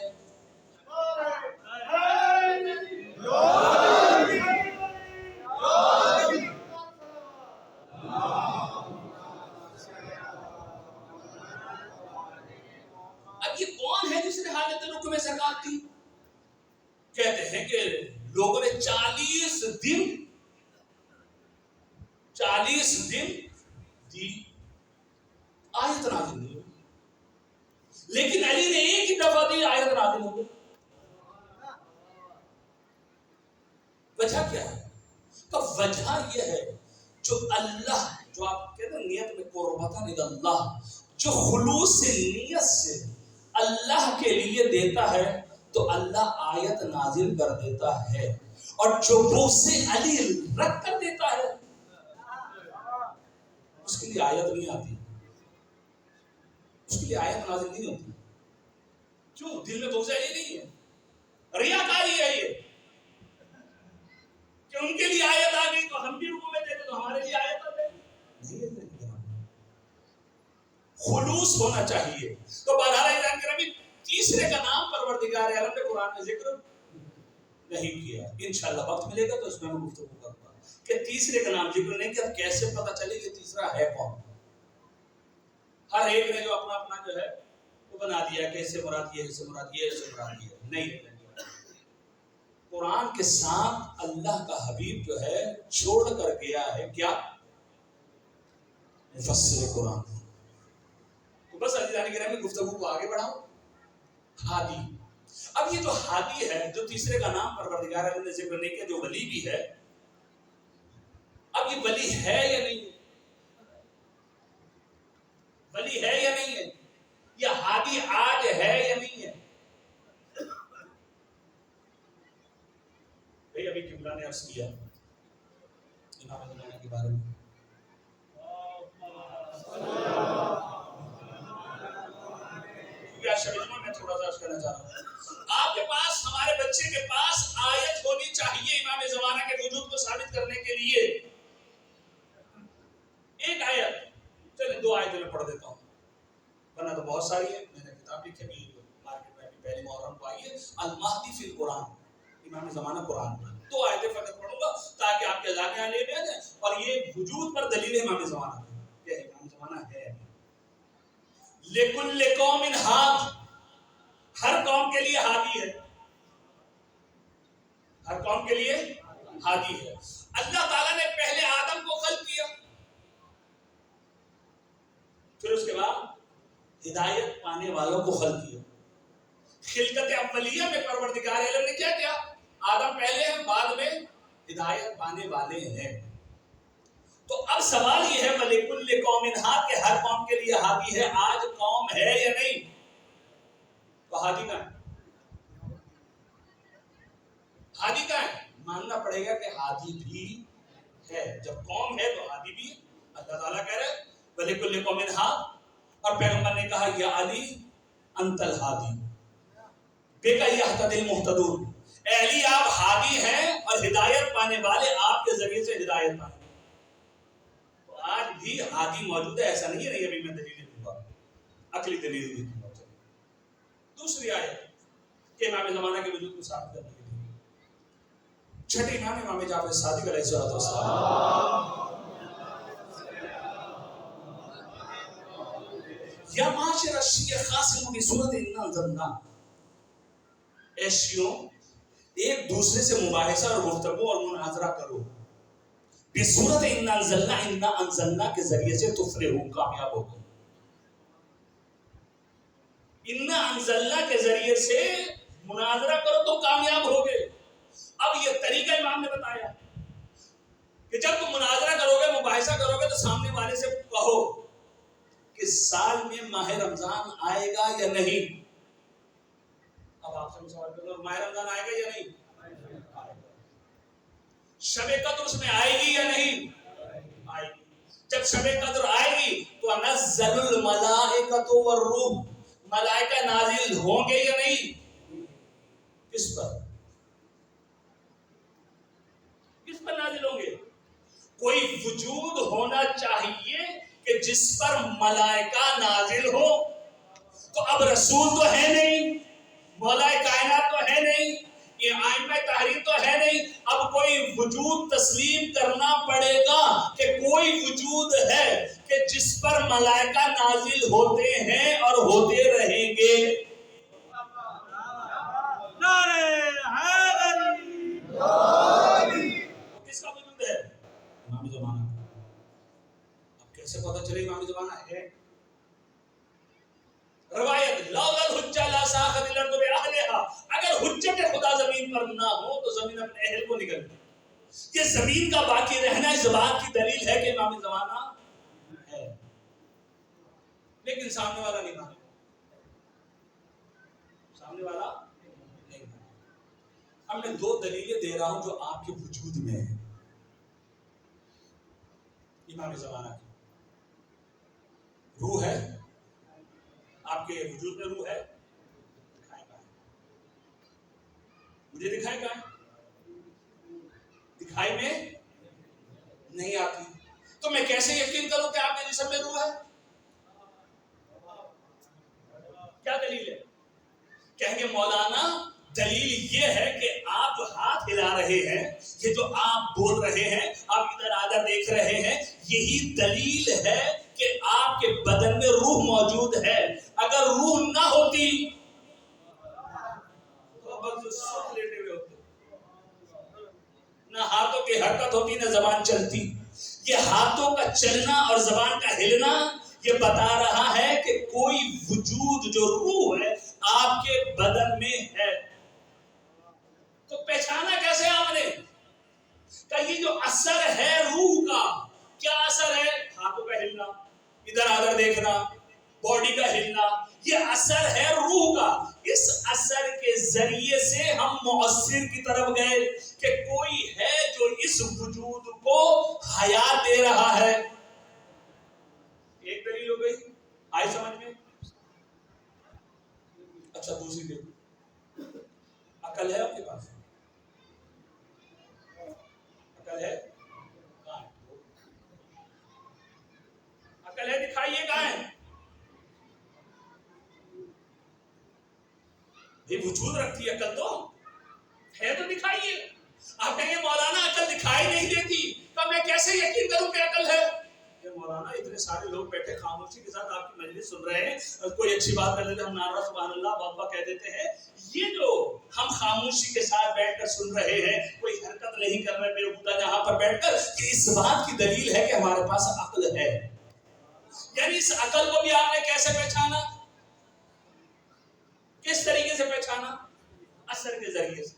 اب یہ کون ہے جس نے حالت رکوع میں زکات دی؟ کہتے ہیں کہ لوگوں نے 40 دن دی، آیت نازل نہیں ہوئی. لیکن علی نے ایک ہی دفعہ دی، آیت نازل ہو گئی. وجہ کیا ہے؟ تو وجہ یہ ہے جو اللہ، جو آپ کہتے ہیں نیت میں قربتاً اللہ، جو خلوص سے نیت سے اللہ کے لیے دیتا ہے تو اللہ آیت نازل کر دیتا ہے، اور جو بغض علی رد کر دیتا ہے اس کے لیے آیت نہیں آتی، اس کے لیے آیت نازل نہیں ہوتی. کیوں؟ دل میں بغض علی نہیں ہے، ریاکاری ہے یہ کہ ان کے لیے آیت آ گئی تو ہم بھی رکوع میں دیتے تو ہمارے لیے آیت آ گئی. خلوص ہونا چاہیے. تو بہرحال ایمان کرمی تیسرے کا نام پروردگار عالم نے قرآن میں ذکر نہیں کیا. انشاءاللہ وقت ملے گا تو اس میں گفتگو کروں گا کہ تیسرے کا نام ذکر نہیں کیا. کیسے پتہ چلے کہ تیسرا ہے کون؟ ہر ایک نے جو اپنا اپنا جو ہے وہ بنا دیا کہ اس سے مراد یہ ہے، اس سے مراد یہ ہے، اس سے مراد یہ ہے. نہیں، قرآن کے ساتھ اللہ کا حبیب جو ہے چھوڑ کر گیا ہے کیا؟ مفسر قرآن. تو بس عزیزان گرامی گفتگو کو آگے بڑھاؤ. ہادی. اب یہ جو ہادی ہے، جو تیسرے کا نام پروردگار عالم نے ذکر نہیں کیا، جو ولی بھی ہے، اب یہ ولی ہے یا نہیں ہے؟ ولی ہے یا نہیں ہے؟ یا ہادی آج ہے یا نہیں ہے؟ بھئی ابھی قبلہ نے عرض کیا امام زمانہ کے بارے میں، میں تھوڑا سا عرض کرنا چاہ رہا ہوں. آپ کے پاس، ہمارے بچے کے پاس آیت ہونی چاہیے امام زمانہ کے وجود کو ثابت کرنے کے لیے. ایک آیت، چلے 2 آیتیں میں پڑھ دیتا ہوں، ورنہ تو بہت ساری ہے. میں نے کتاب لکھی بھی مارکیٹ میں بھی پہلی محرم کو آئی ہے، المہدی فی القرآن، امام زمانہ قرآن پر. 2 آیتیں فقط پڑھوں گا تاکہ آپ کے ذہن میں آ جائے، اور یہ وجود پر دلیل ہے امام زمانہ کی کہ امام زمانہ ہے. لِكُلِّ قَوْمٍ ہاد، ہر قوم کے لیے ہادی ہے، ہر قوم کے لیے ہادی ہے. اللہ تعالیٰ نے پہلے آدم کو خلق کیا، پھر اس کے بعد ہدایت پانے والوں کو خلق کیا. خلقت اولیہ میں پروردگار عالم نے کیا کیا؟ آدم پہلے ہیں، بعد میں ہدایت پانے والے ہیں. تو اب سوال یہ ہے وَلِكُلِّ قَوْمٍ ہاد، کہ ہر قوم کے لیے ہادی ہے. آج قوم ہے یا نہیں؟ تو ہادی کا ہے، ہادی کا ہے. ماننا پڑے گا کہ ہادی بھی ہے. جب قوم ہے تو ہادی بھی ہے. اللہ تعالیٰ کہہ رہے وَلِكُلِّ قَوْمٍ ہاد، اور پیغمبر نے کہا یا علی انت الہادی بِکَ یہتدی المہتدون، اے علی آپ ہادی ہیں اور ہدایت پانے والے آپ کے ذریعے سے ہدایت پانے. تو آج بھی ہادی موجود ہے، ایسا نہیں ہے. نہیں ابھی میں دلیل دوں گا، عقلی دلیل دوں گا. دوسری آیت کہ امام زمانہ کے وجود کو ثابت کرنے کے لیے، چھٹے امام امام جعفر صادق علیہ السلام، یا معاشر الشیعہ خاصم بصورت انا انزلنا، اے شیعوں ایک دوسرے سے مباحثہ اور گفتگو اور مناظرہ کرو بصورت انا انزلنا، انا انزلنا کے ذریعے سے تفلحوا، کامیاب ہوگا. انا انزلنا کے ذریعے سے مناظرہ کرو تو کامیاب ہوگے. اب یہ طریقہ امام نے بتایا کہ جب تم مناظرہ کرو گے، مباحثہ کرو گے، تو سامنے والے سے کہو کہ سال میں ماہ رمضان آئے گا یا نہیں. اب آپ سے سوال کرو، ماہ رمضان آئے گا یا نہیں؟ شب قدر اس میں آئے گی یا نہیں؟ آئے گی. جب شب قدر آئے گی تو انزل الملائکۃ والروح، ملائکہ نازل ہوں گے یا نہیں؟ کس پر؟ کس پر نازل ہوں گے؟ کوئی وجود ہونا چاہیے کہ جس پر ملائکہ نازل ہو. تو اب رسول تو ہے نہیں، مولا کائنات تو ہے نہیں، یہ آئمہ تحریر تو ہے نہیں. اب کوئی وجود تسلیم کرنا پڑے گا کہ کوئی وجود ہے کہ جس پر ملائکہ نازل ہوتے ہیں اور ہوتے رہیں گے. کس کا وجود ہے؟ امام زمانہ. اب کیسے پتہ چلے امام زمانہ ہے؟ روایت لولا الحجہ لا ساخت الارض باہلها، اگر حجت خدا زمین پر نہ ہو تو زمین اپنے اہل کو نگلتی. یہ زمین کا باقی رہنا اس بات کی دلیل ہے کہ امام زمانہ ہے. لیکن سامنے والا نہیں مانے، سامنے والا اب میں دو دلیلیں دے رہا ہوں جو آپ کے وجود میں ہیں. امام زمانہ کی روح ہے آپ کے وجود میں، روح ہے. دکھائے گا مجھے، دکھائے گا دکھائی میں نہیں آتی، تو میں کیسے یقین کروں کہ آپ کے جسم میں روح ہے؟ کیا دلیل ہے؟ کہیں گے مولانا دلیل یہ ہے کہ آپ جو ہاتھ ہلا رہے ہیں، یہ جو آپ بول رہے ہیں، آپ ادھر ادھر دیکھ رہے ہیں، یہی دلیل ہے کہ آپ کے بدن میں روح موجود ہے. اگر روح نہ ہوتی تو بس سب لیٹے ہوئے ہوتے، نہ ہاتھوں کی حرکت ہوتی نہ زبان چلتی. یہ ہاتھوں کا چلنا اور زبان کا ہلنا یہ بتا رہا ہے کہ کوئی وجود جو روح ہے آپ کے بدن میں ہے. تو پہچانا کیسے آپ نے کہ یہ جو اثر ہے روح کا، کیا اثر ہے؟ ہاتھوں کا ہلنا، ادھر ادھر دیکھنا، باڈی کا ہلنا، یہ اثر ہے روح کا. اس اثر کے ذریعے سے ہم مؤثر کی طرف گئے کہ کوئی ہے جو اس وجود کو حیات دے رہا ہے. ایک دلیل ہو گئی، آئی سمجھ میں؟ اچھا دوسری دلیل، عقل ہے آپ کے پاس؟ عقل ہے؟ کہاں ہے؟ عقل ہے، دکھائیے کہاں ہے؟ یہ وجود رکھتی ہے عقل، تو ہے تو دکھائیے. آپ کہیں گے مولانا عقل دکھائی نہیں دیتی، تو میں کیسے یقین کروں کہ عقل ہے؟ کہ مولانا اتنے سارے لوگ بیٹھے خاموشی کے ساتھ آپ کی مجلس سن رہے ہیں، کوئی اچھی بات کر لیتے ہم نعرہ سبحان اللہ بابا کہہ دیتے ہیں. یہ جو ہم خاموشی کے ساتھ بیٹھ کر سن رہے ہیں، کوئی حرکت نہیں کر رہے میرے خدا جہاں پر بیٹھ کر، کہ اس بات کی دلیل ہے کہ ہمارے پاس عقل ہے. یعنی اس عقل کو بھی آپ نے کیسے پہچانا؟ کس طریقے سے پہچانا؟ اثر کے ذریعے سے.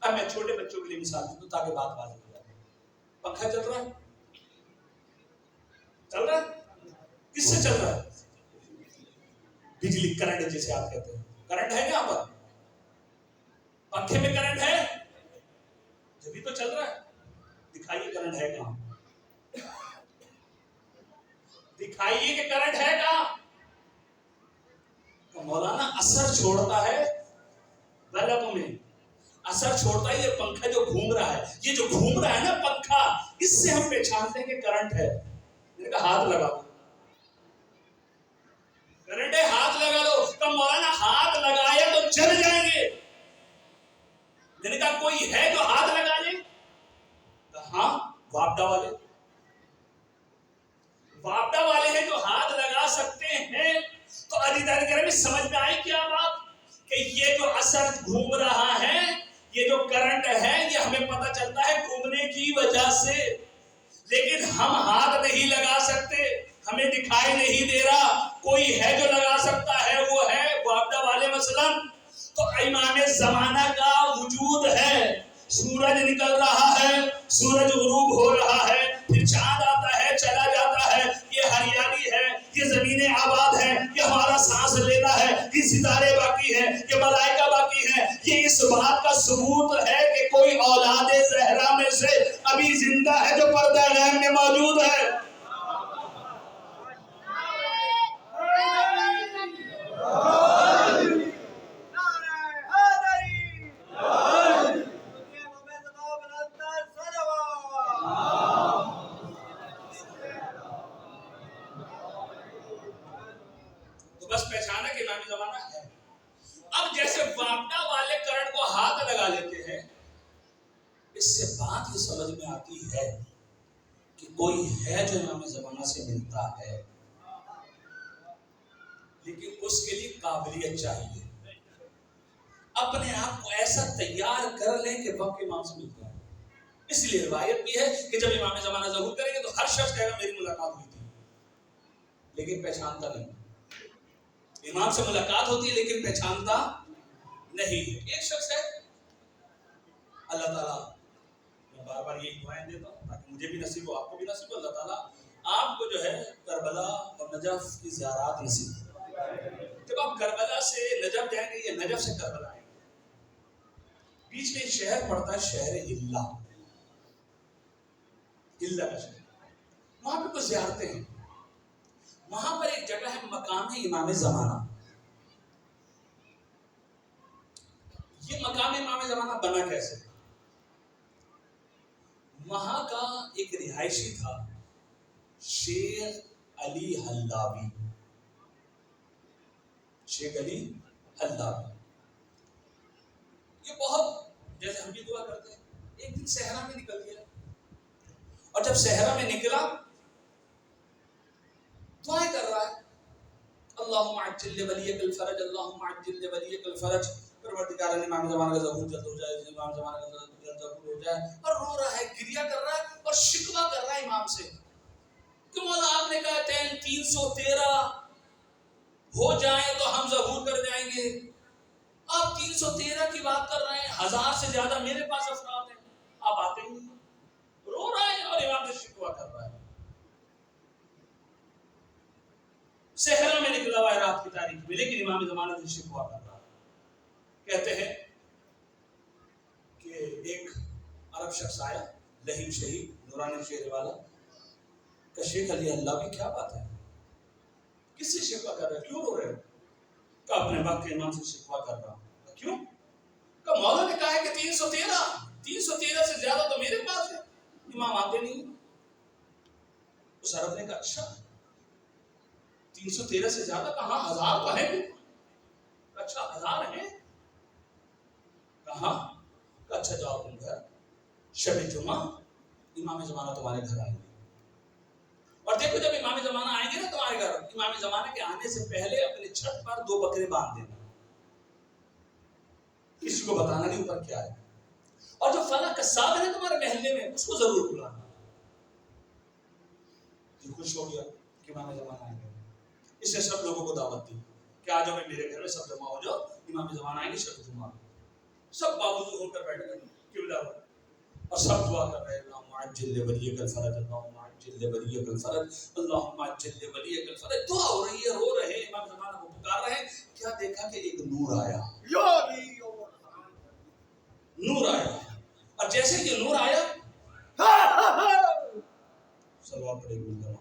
اب میں چھوٹے بچوں کے لیے مثال دوں تاکہ بات واضح ہو جائے. پنکھا چل رہا ہے، چل رہا ہے، کس سے چل رہا ہے؟ بجلی، کرنٹ جسے آپ کہتے ہیں. کرنٹ ہے یہاں پر؟ پنکھے میں کرنٹ ہے جبھی تو چل رہا ہے. دکھائیے کرنٹ ہے کہاں، دکھائیے کہ کرنٹ ہے کہاں. تو مولانا اثر چھوڑتا ہے بلب میں، اثر چھوڑتا ہے یہ پنکھا جو گھوم رہا ہے. یہ جو گھوم رہا ہے نا پنکھا، اس سے ہم پہچانتے ہیں کہ کرنٹ ہے. میں نے کہا ہاتھ لگا دو، کرنٹ ہے ہاتھ لگا دو. تو مولانا ہاتھ لگایا تو جل جائیں گے. میں نے کہا کوئی ہے جو ہاتھ لگا لے؟ ہاں، وابڈا والے، وابڈا والے ہیں جو ہاتھ لگا سکتے ہیں. تو علی درگاہ میں سمجھ میں آئی کیا بات؟ کہ یہ جو اثر گھوم رہا ہے، یہ جو کرنٹ ہے، یہ ہمیں پتہ چلتا ہے گھومنے کی وجہ سے، لیکن ہم ہاتھ نہیں لگا سکتے، ہمیں دکھائی نہیں دے رہا. کوئی ہے جو لگا سکتا ہے، وہ ہے وابڈا والے. مثلا تو امام زمانہ کا وجود ہے. سورج نکل رہا ہے، سورج غروب ہو رہا ہے، پھر چاند آتا ہے چلا جاتا ہے. یہ ہریالی ہے، یہ زمینیں آباد ہے، یہ ہمارا سانس لینا ہے، یہ ستارے باقی ہیں، یہ ملائکہ باقی ہیں. یہ اس بات کا ثبوت ہے کہ کوئی اولاد زہرا میں سے ابھی زندہ ہے جو پردہ غیب میں موجود ہے. بس پہچانا کہ امام زمانہ ہے. اب جیسے وابڈا والے کرنٹ کو ہاتھ لگا لیتے ہیں، اس سے بات یہ سمجھ میں آتی ہے کہ کوئی ہے جو امام زمانہ سے ملتا ہے، لیکن اس کے لیے قابلیت چاہیے. اپنے آپ کو ایسا تیار کر لیں کہ وقت امام سے مل جائے. اس لیے روایت بھی ہے کہ جب امام زمانہ ظہور کریں گے تو ہر شخص کہے گا میری ملاقات ہوئی تھی، لیکن پہچانتا نہیں. امام سے ملاقات ہوتی ہے لیکن پہچانتا نہیں. ایک شخص ہے، اللہ تعالیٰ، میں بار بار یہی دعائیں دیتا ہوں تاکہ مجھے بھی نصیب ہو، آپ کو بھی نصیب ہو. اللہ تعالیٰ آپ کو جو ہے کربلا اور نجف کی زیارات نصیب ہو. جب آپ کربلا سے نجف جائیں گے، یہ نجف سے کربلا آئیں گے، بیچ میں ایک شہر پڑتا ہے، شہر ہلا، ہلا کا شہر، وہاں پہ کچھ زیارتیں ہیں. وہاں پر ایک جگہ ہے مقام امام زمانہ. یہ مقام امام زمانہ بنا کیسے؟ وہاں کا ایک رہائشی تھا شیخ علی حلاوی. شیخ علی حلاوی یہ بہت، جیسے ہم بھی دعا کرتے ہیں، ایک دن صحرا میں نکل گیا، اور جب صحرا میں نکلا دعائیں کر رہا ہے، اللہم عجل لولیک الفرج، اللہم عجل لولیک الفرج، پروردگار امام زمانہ کا ظہور جلد ہو جائے، امام زمانہ کا ظہور ہو جائے، اور رو رہا ہے، گریہ کر رہا ہے، اور شکوہ کر رہا ہے امام سے کہ مولا آپ نے کہا تھے 313 ہو جائیں تو ہم ظہور کر جائیں گے، آپ 313 کی بات کر رہے ہیں، 1000 سے زیادہ میرے پاس افراد ہیں، آپ آتے ہی نہیں. رو رہا ہے اور امام سے شکوہ کر رہا ہے. صحرا میں نکلا ہوا ہے رات کی تاریخ میں، لیکن امام زمانہ سے شکوہ کر رہا ہے. کہتے ہیں کہ ایک عرب شخص آیا، لہیم شہید نورانی شہر والا، کہ شیخ علی حلاوی کیا بات ہے، کس سے شکوہ کر رہے ہیں، کیوں رو رہے ہیں؟ کہ اپنے وقت کے امام سے شکوہ کر رہا ہوں. کیوں؟ کہ مولا نے کہا ہے کہ 313 سے زیادہ تو میرے پاس ہے، امام آتے نہیں. اس عرب نے کہا اچھا 313 سے زیادہ کہاں، 1000 تو ہے. اچھا 1000 ہیں کہاں؟ اچھا جاؤ تم گھر، شب جمعہ امام زمانہ تمہارے گھر آئیں گے، اور دیکھو جب امام زمانہ آئیں گے نا تمہارے گھر، امام زمانہ کے آنے سے پہلے اپنے چھت پر 2 بکرے باندھ دینا، کسی کو بتانا نہیں اوپر کیا ہے، اور جو فلاں قصاب ہے تمہارے محلے میں اس کو ضرور بلانا. یہ خوش ہو گیا کہ امام زمانہ آئیں گے. اس نے سب لوگوں کو دعوت دی کہ آ جاؤ میرے گھر میں، سب جمع ہو جاؤ، امام زمانہ آئیں گے شب جمعہ. سب باوضو ہو کر بیٹھ گئے قبلہ پر، اور سب دعا کر رہے ہیں، اللہم عجل لولیک الفرج، اللہم عجل لولیک الفرج، اللہم عجل لولیک الفرج. دعا ہو رہی ہے، رو رہے ہیں، امام زمانہ کو پکار رہے ہیں. کیا دیکھا کہ ایک نور آیا، نور آیا، اور جیسے یہ نور آیا صلوات پڑھیں گے.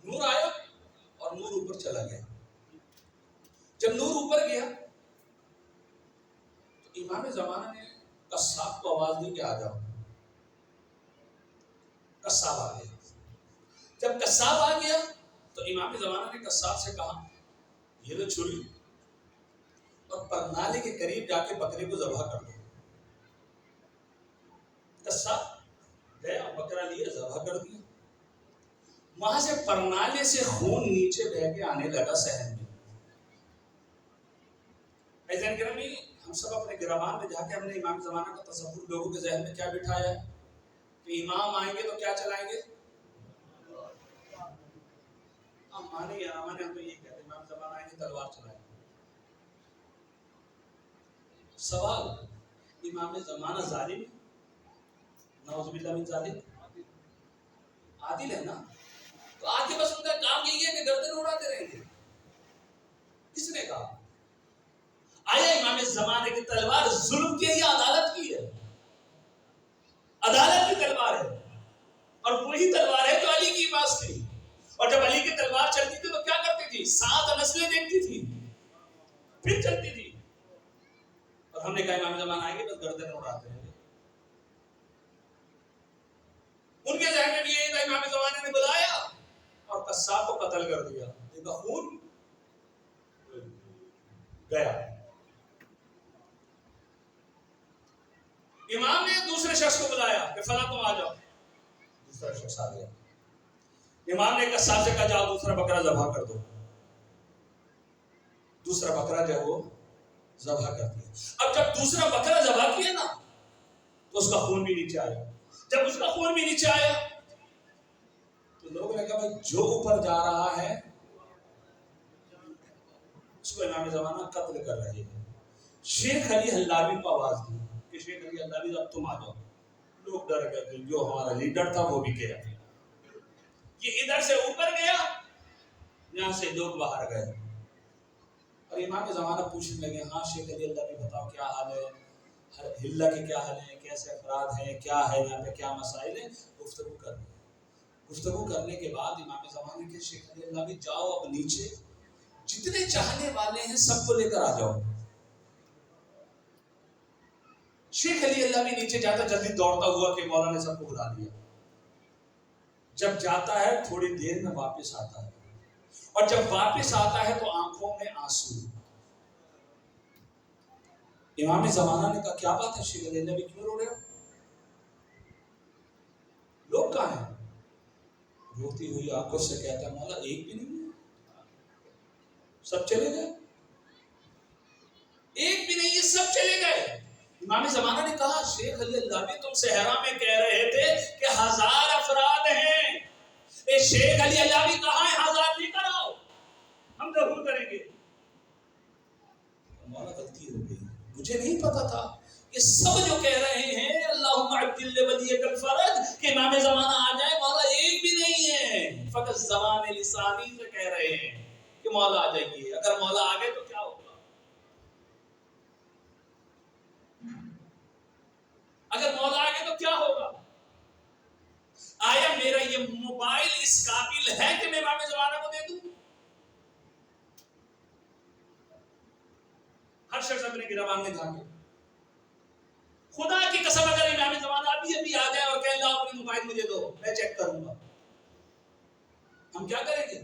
نور آیا اور نور اوپر چلا گیا. جب نور اوپر گیا تو امام زمانہ نے قصاب کو آواز دی کہ آ جاؤ. قصاب آ گیا. جب قصاب آ گیا تو امام زمانہ نے قصاب سے کہا یہ لو چھری، اور پرنالے کے قریب جا کے بکرے کو ذبح کر دو. قصاب گیا، بکرا لیا، ذبح کر دیا. وہاں سے پرنالے سے خون نیچے بہہ کے آنے لگا صحن میں. ایسے گرامی، ہم سب اپنے گربان میں جا کے ہم نے امام زمانہ کا تصور لوگوں کے ذہن میں کیا بٹھایا ہے کہ امام آئیں گے تو کیا چلائیں گے؟ ہم مانے یا نہ مانے، ہم تو یہ کہتے ہیں امام زمانہ آئیں گے تلوار چلائیں گے. سوال، امام زمانہ ظالم، نعوذ باللہ من ظالم، عادل ہے نا؟ تو آج کے بس ان کا کام یہی ہے کہ گردن اڑاتے رہیں گے. کس نے کہا؟ آیا امام زمانے کی تلوار ظلم کی ہے یا عدالت کی ہے؟ عدالت کی تلوار ہے، اور وہی تلوار ہے جو علی کی پاس تھی. اور جب علی کی تلوار چلتی تھی تو کیا کرتی تھی؟ 7 نسلیں دیکھتی تھی، پھر چلتی تھی. اور ہم نے کہا امام زمان آئیں گے بس گردن اڑاتے رہیں گے. ان کے ذہن میں بھی یہی تھا. امام زمانے نے بلایا اور قصاب کو قتل کر دیا. دیکھا خون گیا. امام نے دوسرے شخص کو بلایا کہ فلاں تم آ جاؤ. دوسرا شخص آ گیا. امام نے قصاب سے کہا جاؤ دوسرا بکرا ذبح کر دو. دوسرا بکرا جو ہے وہ ذبح کر دیا. اب جب دوسرا بکرا ذبح کیا نا تو اس کا خون بھی نیچے آیا. جب اس کا خون بھی نیچے آیا تو لوگوں نے کہا بھائی جو اوپر جا رہا ہے اس کو امام زمانہ قتل کر رہے ہیں. شیخ علی حلاوی کو آواز دی کہ شیخ علی حلاوی اب تم آ جاؤ. لوگ ڈر گئے کہ جو ہمارا لیڈر تھا وہ بھی گیا. یہ ادھر سے اوپر گیا, یہاں سے لوگ باہر گئے. اور امام زمانہ پوچھنے لگے, ہاں شیخ علی حلاوی بتاؤ کیا حال ہے, ہلہ کے کیا حال ہیں, کیسے افراد ہیں, کیا ہے یہاں پہ, کیا مسائل ہیں. گفتگو کر رہے. گفتگو کرنے کے بعد امام زمانے کے شیخ علی حلاوی جاؤ اب نیچے, جتنے چاہنے والے ہیں سب کو لے کر آ جاؤ. شیخ علی حلاوی نیچے جاتا جلدی دوڑتا ہوا کہ مولا نے سب کو بلا لیا. جب جاتا ہے تھوڑی دیر میں واپس آتا ہے, اور جب واپس آتا ہے تو آنکھوں میں آنسو. امام زمانہ نے کہا کیا بات ہے شیخ علی حلاوی, کیوں رو رہے ہو, لوگ کہاں ہیں؟ روتی ہوئی آنکھوں سے کہتا ہے مولا ایک بھی نہیں ہے, سب چلے گئے, ایک بھی نہیں ہے, سب چلے گئے. امام زمانہ نے کہا شیخ علی حلاوی تم صحرا میں کہہ رہے تھے کہ 1000 افراد ہیں, اے شیخ علی حلاوی کہاں ہے, 1000 لے کر آؤ, ہم ضرور کریں گے. مولا غلطی ہو گئی, مجھے نہیں پتا تھا. یہ سب جو کہہ رہے ہیں اللہم عجل لولیک الفرج کہ امام زمانہ آ جائے, مولا ایک بھی نہیں ہے, فقط زبان لسانی سے کہہ رہے ہیں کہ مولا آ جائیے. اگر مولا آ گئے تو کیا ہوگا, اگر مولا آ گئے تو کیا ہوگا. آیا میرا یہ موبائل اس قابل ہے کہ میں امام زمانہ کو دے دوں؟ ہر شخص اپنے گربان میں دھاگے. خدا کی قسم اگر امام زمانہ ابھی آ جائے اور کہے لاؤ اپنی موبائل مجھے دو, میں چیک کروں گا, ہم کیا کریں گے؟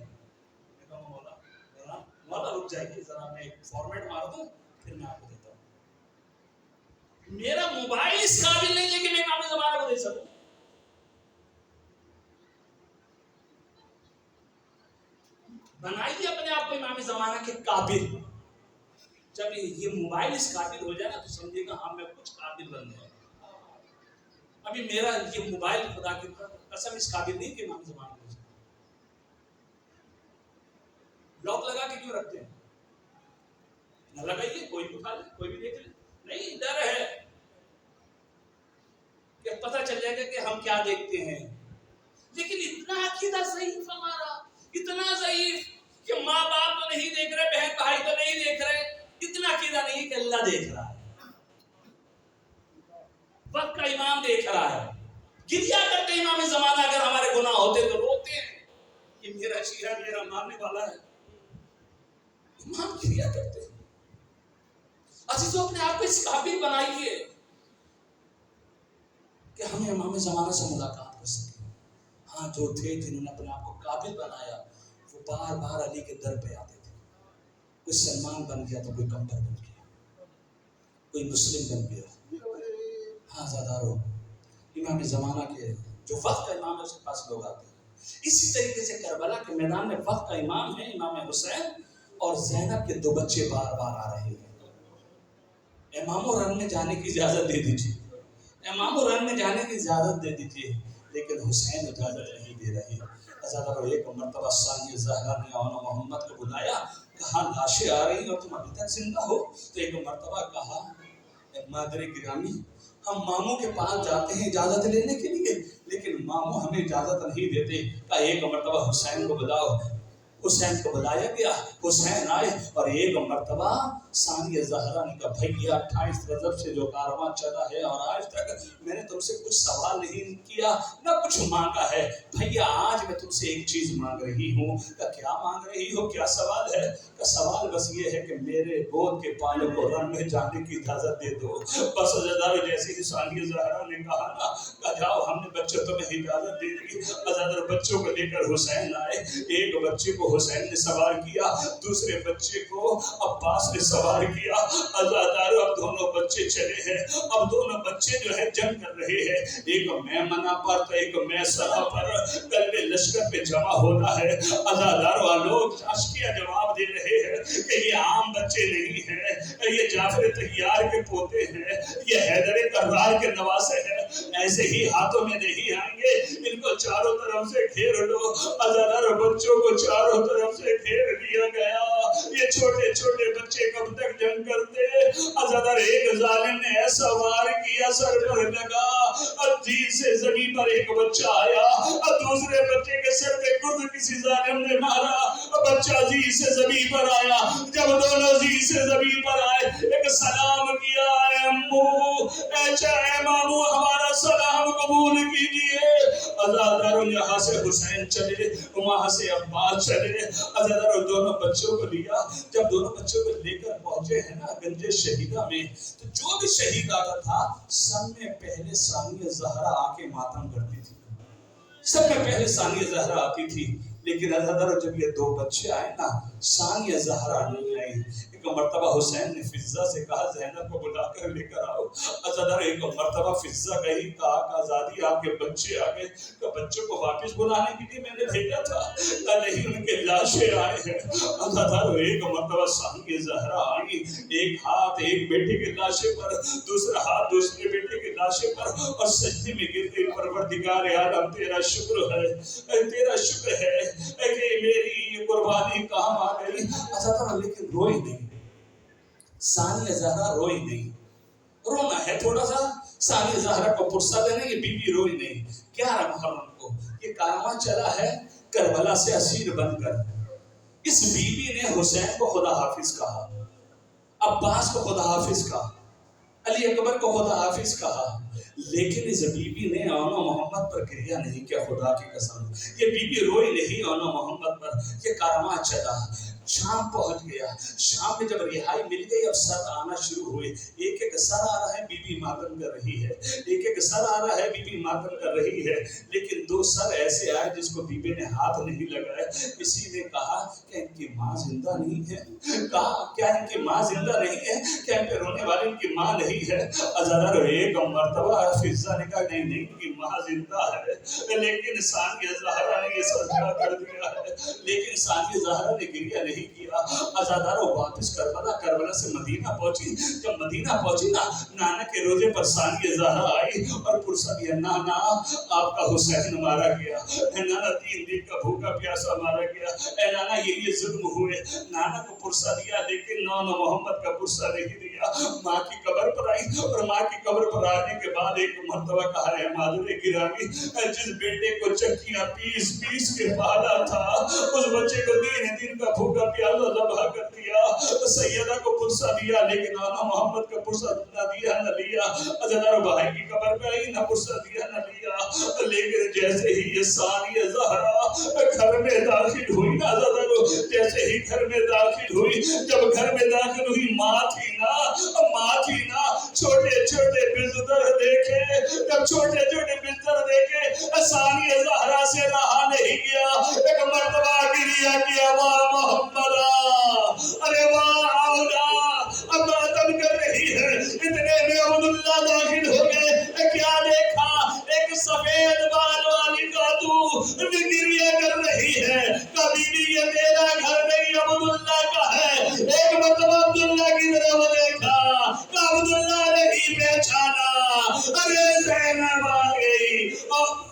مولا رک جائیے ذرا, میں ایک فارمیٹ مار دوں پھر میں آپ کو دیتا ہوں. میرا موبائل اس قابل نہیں ہے کہ میں امام زمانہ کو دے سکوں. بنائیے اپنے آپ کو امام زمانہ کے قابل. جب یہ موبائل اس قابل ہو جائے نا تو سمجھے گا ہاں میں کچھ قابل بن گیا. ابھی میرا یہ موبائل خدا کی قسم اس قابل نہیں کہ امام زمانہ کو. لاک لگا کے کیوں رکھتے ہیں؟ نہ لگائیے, کوئی بھی اٹھا لے, کوئی بھی دیکھ لے. نہیں, ڈر ہے کہ پتہ چل جائے گا کہ ہم کیا دیکھتے ہیں. لیکن اتنا عقیدہ ضعیف ہمارا, اتنا ضعیف کہ ماں باپ تو نہیں دیکھ رہے, بہن بھائی تو نہیں دیکھ رہے, اتنا عقیدہ نہیں کہ اللہ دیکھ رہا ہے, وقت کا امام دیکھ رہا ہے. گریا کرتے امام زمانہ اگر ہمارے گناہ ہوتے تو روتے ہیں کہ میرا شیعہ میرا ماننے والا ہے. امام گریا کرتے ہیں. عزیزو اپنے آپ کو اس قابل بنائیے کہ ہمیں امام زمانہ سے ملاقات کر سکیں. ہاں جو تھے جنہوں نے اپنے آپ کو قابل بنایا وہ بار بار علی کے در پہ آتے تھے. کوئی سلمان بن گیا تو کوئی کمبر بن گیا, کوئی مسلم بن گیا. ہاں زادارو, امام زمانہ کے جو وقت کا امام ہے اس کے پاس لوگ آتے ہیں. اسی طریقے سے کربلا کے میدان میں وقت کا امام ہے امام حسین, اور زینب کے 2 بچے بار بار آ رہے ہیں. امام و رن میں جانے کی اجازت دے دیجیے, امام و رن میں جانے کی اجازت دے دیجیے, لیکن حسین اجازت نہیں دے رہے. حضرت ایک مرتبہ ثانیہ زہرا نے آن محمد کو بلایا, کہا لاشیں آ رہی اور تم ابھی تک زندہ ہو. تو ایک مرتبہ کہا مادر گرامی ہم ماموں کے پاس جاتے ہیں اجازت لینے کے لیے, لیکن ماموں ہمیں اجازت نہیں دیتے. کہا ایک مرتبہ حسین کو بلاؤ. حسین کو بلایا گیا, حسین آئے, اور ایک مرتبہ ثانیہ زہرا نے کہا بھیا 28 رجب سے جو کارواں چلا ہے اور آج تک میں نے تم سے کچھ سوال نہیں کیا نہ کچھ مانگا ہے, بھیا آج میں تم سے ایک چیز مانگ رہی ہوں. کہ کیا مانگ رہی ہو, کیا سوال ہے؟ کہ سوال بس یہ ہے کہ میرے گود کے بالوں کو رن میں جانے کی اجازت دے دو. بس حضرت جیسے ہی ثانیہ زہرا نے کہا نا, کہ جاؤ ہم نے بچوں تمہیں اجازت دے دی. حضرت بچوں کو لے کر حسین آئے. ایک بچے کو حسین نے سوار کیا, دوسرے بچے کو عباس نے سوار کیا. عزادارو اب دونوں بچے چلے ہیں, اب دونوں بچے جو ہے جنگ کر رہے ہیں, ایک میمنہ پر تو ایک میسرہ پر. قلب لشکر پہ جمع ہونا ہے. عزادارو لوگ اشکیہ جواب دے رہے ہیں کہ یہ عام بچے نہیں ہیں, یہ جعفر طیار کے پوتے ہیں, یہ حیدر کرار کے نواسے ہیں, ایسے ہی ہاتھوں میں نہیں آئیں گے, ان کو چاروں طرف سے گھیر لو. عزادارو بچوں کو چاروں طرف سے گھیر دیا گیا. یہ چھوٹے چھوٹے بچے کب تک تک جنگ کرتے، ازادر ایک ظالم نے ایسا وار کیا سر پر لگا، جی سے زمین پر ایک بچہ آیا، دوسرے بچے کے سر پہ گرد کسی ظالم نے مارا، بچہ جی سے زمین پر آیا، جب دونوں جی سے زمین پر آئے ایک سلام کیا، اے امو اے مامو ہمارا سلام قبول کیجئے۔ ازادر یہاں سے حسین چلے، وہاں سے عباس چلے، ازادر دونوں بچوں کو لیا، جب دونوں بچوں کو لے کر پہنچے ہیں نا گنج شہیدہ میں، تو جو بھی شہید آتا تھا سب میں پہلے ثانیہ زہرا آ کے ماتم کرتی تھی، سب میں پہلے ثانیہ زہرا آتی تھی، لیکن ازادر جب یہ دو بچے آئے نا ثانیہ زہرا نہیں آئی۔ ایک مرتبہ حسین نے فضہ سے کہا زینب کو بلا کر لے کر آؤ، ازادر ایک مرتبہ فضہ گئی، کہا کہ آزادی آپ کے بچے آ گئے، کہ بچوں کو واپس بلانے کے لیے میں نے بھیجا تھا، نہیں ان کے لاشیں آئے ہیں۔ ازادر ایک مرتبہ ثانیہ زہرا آئی، ایک ہاتھ ایک بیٹے کے لاشے پر، دوسرا ہاتھ دوسرے بیٹے کے لاشے پر، اور سجدے میں گر گئی، پروردگار عالم تیرا شکر ہے، تیرا شکر ہے کہ میری یہ قربانی کام آ گئی۔ ازادر لیکن روئی نہیں، ثانیہ زہرا روئی نہیں، رونا ہے تھوڑا سا، ثانیہ زہرا کو پرسہ دینے، یہ بی بی روئی نہیں۔ 11 محرم کو یہ کارواں چلا ہے کربلا سے اسیر بن کر، اس بی بی نے حسین کو خدا حافظ کہا، عباس کو خدا حافظ کہا، علی اکبر کو خدا حافظ کہا، لیکن اس بی بی نے آنو محمد پر گریہ نہیں کیا، خدا کی قسم یہ بی بی روئی نہیں آنو محمد پر۔ یہ کارواں چلا، شام پہنچ گیا، شام میں جب رہائی مل گئی اب سر آنا شروع ہوئے، ایک ایک سر آ رہا ہے، بی بی ماتم کر رہی ہے، ایک ایک سر آ رہا ہے، بی بی ماتم کر رہی ہے، لیکن 2 سر ایسے آئے جس کو بی بی نے ہاتھ نہیں لگائے۔ کسی نے کہا کہ ان کی ماں زندہ نہیں ہے، کہا کیا ان کی ماں زندہ نہیں ہے، کیا ان پہ رونے والی ان کی ماں نہیں ہے؟ ازادر ایک مرتبہ فضہ نے کہا نہیں نہیں ان کی ماں زندہ ہے، لیکن ثانیہ زہرا نے یہ سجدہ کر دیا ہے، لیکن ثانیہ زہرا نے گریہ نہیں کیا۔ ازادر واپس کربلا سے مدینہ پہنچی، جب مدینہ پہنچی نا نانا کے روزے پر ثانیہ زہرا آئی اور پرسہ دیا، نانا آپ کا حسین مارا گیا، اے نانا 3 دن کا بھوکا پیاسا مارا گیا، اے نانا یہ ظلم ہوئے۔ نانا کو پرسہ دیا لیکن نانا محمد کا پرسہ نہیں دیا۔ ماں کی قبر پر آئی اور ماں کی قبر پر آنے کے بعد ایک مرتبہ کہا ہے مادر گرامی، جس بیٹے کو چکیاں پیس پیس کے پالا تھا اس بچے کو 3 دن کا بھوکا پیاسا ذبح کر دیا۔ سیدہ کو پرسہ دیا لیکن نانا محمد کا پرسہ نہ دیا نہ لیا۔ ازادر بھائی کی قبر پہ آئی، نہ پرسہ دیا نہ لیا، لیکن جیسے ہی یہ ثانیہ زہرا گھر میں داخل ہوئی نا، ازادر جیسے ہی گھر میں داخل ہوئی، جب گھر میں داخل ہوئی ماں تھی نا، چھوٹے چھوٹے بستر دیکھے، جب چھوٹے چھوٹے بستر دیکھے ثانیہ زہرا سے رہا نہیں گیا، ایک مرتبہ گریہ کیا، واہ محمدہ، ارے واہ اولا، اب ماتم کر رہی ہے، اتنے میں عبداللہ داخل ہو گئے، کیا دیکھا ایک سفید بال والی خاتون گریہ کر رہی ہے، کبھی بھی یہ میرا گھر نہیں عبداللہ کا ہے۔ ایک مرتبہ عبداللہ کی طرف دیکھا، عبداللہ نہیں پہچانا، ارے زینب آ گئی، اور